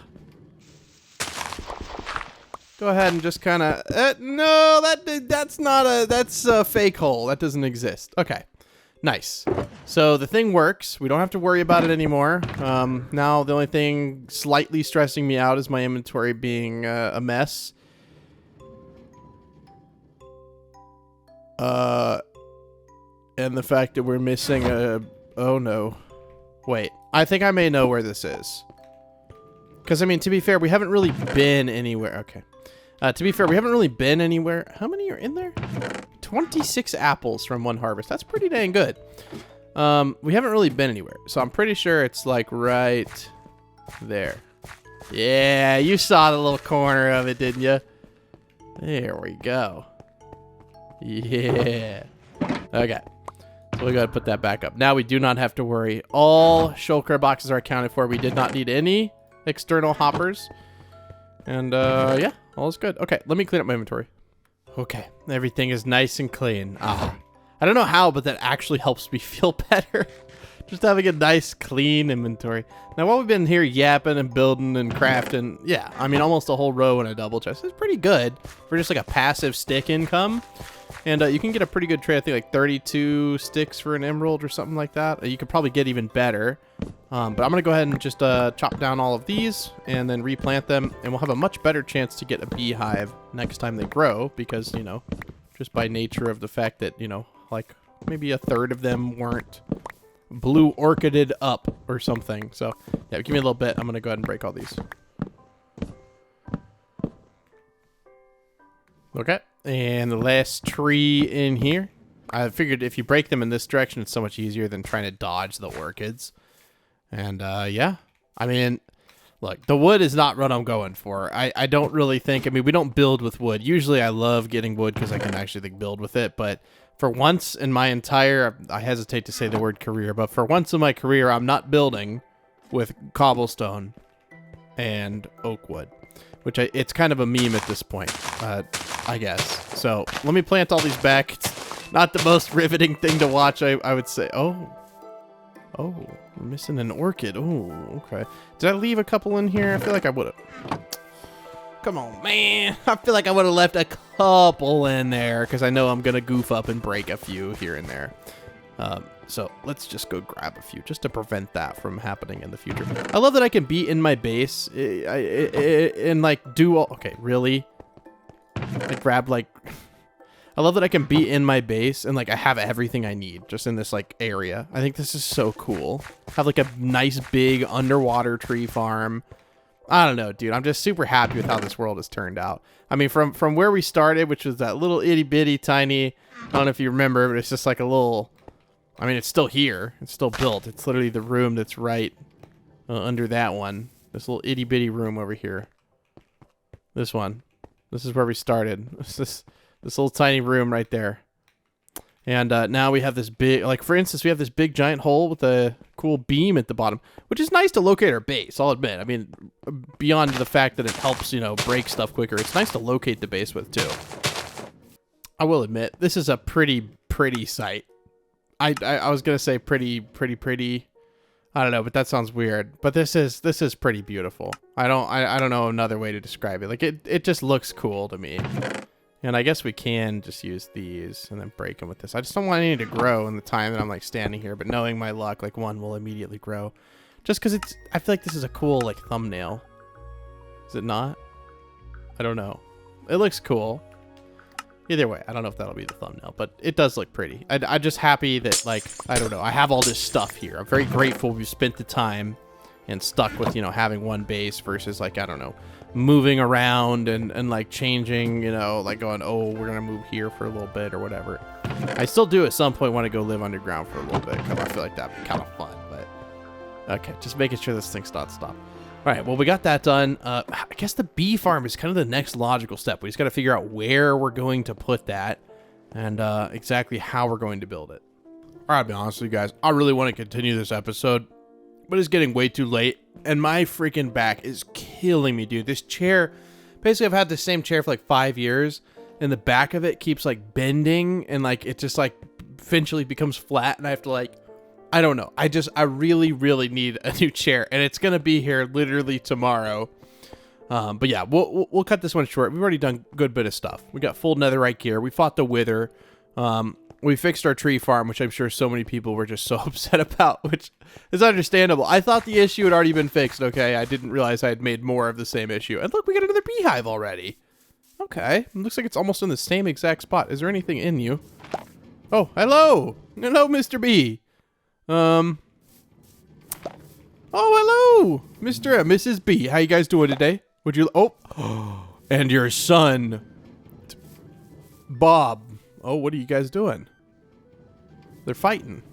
Go ahead and just kind of... no, that's not a... That's a fake hole. That doesn't exist. Okay. Nice. So the thing works. We don't have to worry about it anymore. Now the only thing slightly stressing me out is my inventory being a mess. And the fact that we're missing a... Oh, no. Wait. I think I may know where this is. Because, I mean, to be fair, we haven't really been anywhere. Okay. To be fair, we haven't really been anywhere. How many are in there? 26 apples from one harvest. That's pretty dang good. We haven't really been anywhere. So I'm pretty sure it's, like, right there. Yeah, you saw the little corner of it, didn't you? There we go. Yeah. Okay. So we got to put that back up. Now we do not have to worry. All shulker boxes are accounted for. We did not need any external hoppers. And, yeah, all is good. Okay, let me clean up my inventory. Okay, everything is nice and clean. I don't know how, but that actually helps me feel better. Just having a nice, clean inventory. Now, while we've been here yapping and building and crafting, yeah, I mean, almost a whole row and a double chest. It's pretty good for just like a passive stick income. And you can get a pretty good trade. I think like 32 sticks for an emerald or something like that. You could probably get even better. But I'm going to go ahead and just chop down all of these and then replant them. And we'll have a much better chance to get a beehive next time they grow. Because, you know, just by nature of the fact that, you know, like maybe a third of them weren't blue orchided up or something. So, yeah, give me a little bit. I'm going to go ahead and break all these. Okay. And the last tree in here. I figured if you break them in this direction, it's so much easier than trying to dodge the orchids. And, yeah. I mean, look, the wood is not what I'm going for. I don't really think... I mean, we don't build with wood. Usually I love getting wood because I can actually build with it. But for once in my entire... I hesitate to say the word career, but for once in my career, I'm not building with cobblestone and oak wood, which it's kind of a meme at this point, I guess. So let me plant all these back. It's not the most riveting thing to watch, I would say. Oh, we're missing an orchid. Oh, okay. Did I leave a couple in here? I feel like I would have. Come on, man. I feel like I would have left a couple in there because I know I'm going to goof up and break a few here and there. So let's just go grab a few just to prevent that from happening in the future. I love that I can be in my base and like do all... Okay, really? I grab like... I love that I can be in my base and like I have everything I need just in this like area. I think this is so cool. Have like a nice big underwater tree farm. I don't know, dude. I'm just super happy with how this world has turned out. I mean, from where we started, which was that little itty bitty tiny, I don't know if you remember, but it's just like a little, I mean, it's still here. It's still built. It's literally the room that's right under that one. This little itty bitty room over here. This one. This is where we started. This little tiny room right there. And now we have this big, like for instance, we have this big giant hole with a cool beam at the bottom, which is nice to locate our base, I'll admit. I mean, beyond the fact that it helps, you know, break stuff quicker, it's nice to locate the base with too. I will admit, this is a pretty sight. I was going to say pretty. I don't know, but that sounds weird. But this is pretty beautiful. I don't know another way to describe it. Like it just looks cool to me. And I guess we can just use these and then break them with this. I just don't want any to grow in the time that I'm like standing here, but knowing my luck, like one will immediately grow. Just because I feel like this is a cool like thumbnail. Is it not? I don't know. It looks cool. Either way, I don't know if that'll be the thumbnail, but it does look pretty. I'm just happy that like, I don't know, I have all this stuff here. I'm very grateful we spent the time and stuck with, you know, having one base versus like, I don't know, moving around and like changing, you know, like going, oh, we're gonna move here for a little bit or whatever. I still do at some point want to go live underground for a little bit because I feel like that'd be kind of fun. But okay, just making sure this thing's not stopped. All right, well, we got that done. I guess the bee farm is kind of the next logical step. We just got to figure out where we're going to put that and exactly how we're going to build it. All right, I'll be honest with you guys, I really want to continue this episode, but it's getting way too late, and my freaking back is killing me, dude. This chair, basically I've had the same chair for like 5 years, and the back of it keeps like bending, and like it just like eventually becomes flat, and I have to like, I don't know. I really need a new chair, and it's gonna be here literally tomorrow. But yeah, we'll cut this one short. We've already done a good bit of stuff. We got full netherite gear. We fought the wither. We fixed our tree farm, which I'm sure so many people were just so upset about, which is understandable. I thought the issue had already been fixed, okay? I didn't realize I had made more of the same issue. And look, we got another beehive already. Okay, it looks like it's almost in the same exact spot. Is there anything in you? Oh, hello! Hello, Mr. Bee! Oh, hello! Mr. and Mrs. B. How you guys doing today? Would you... Oh, and your son, Bob. Oh, what are you guys doing? They're fighting.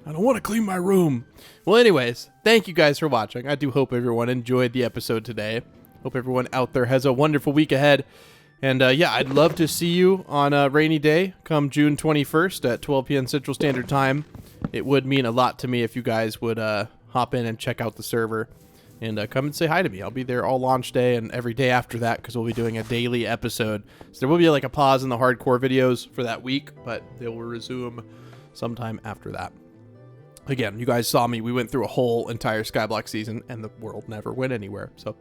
I don't want to clean my room. Well, anyways, thank you guys for watching. I do hope everyone enjoyed the episode today. Hope everyone out there has a wonderful week ahead. And yeah, I'd love to see you on a rainy day come June 21st at 12 p.m. Central Standard Time. It would mean a lot to me if you guys would hop in and check out the server and come and say hi to me. I'll be there all launch day and every day after that because we'll be doing a daily episode. So there will be like a pause in the hardcore videos for that week, but they will resume sometime after that. Again, you guys saw me. We went through a whole entire Skyblock season and the world never went anywhere. So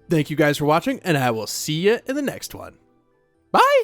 thank you guys for watching, and I will see you in the next one. Bye!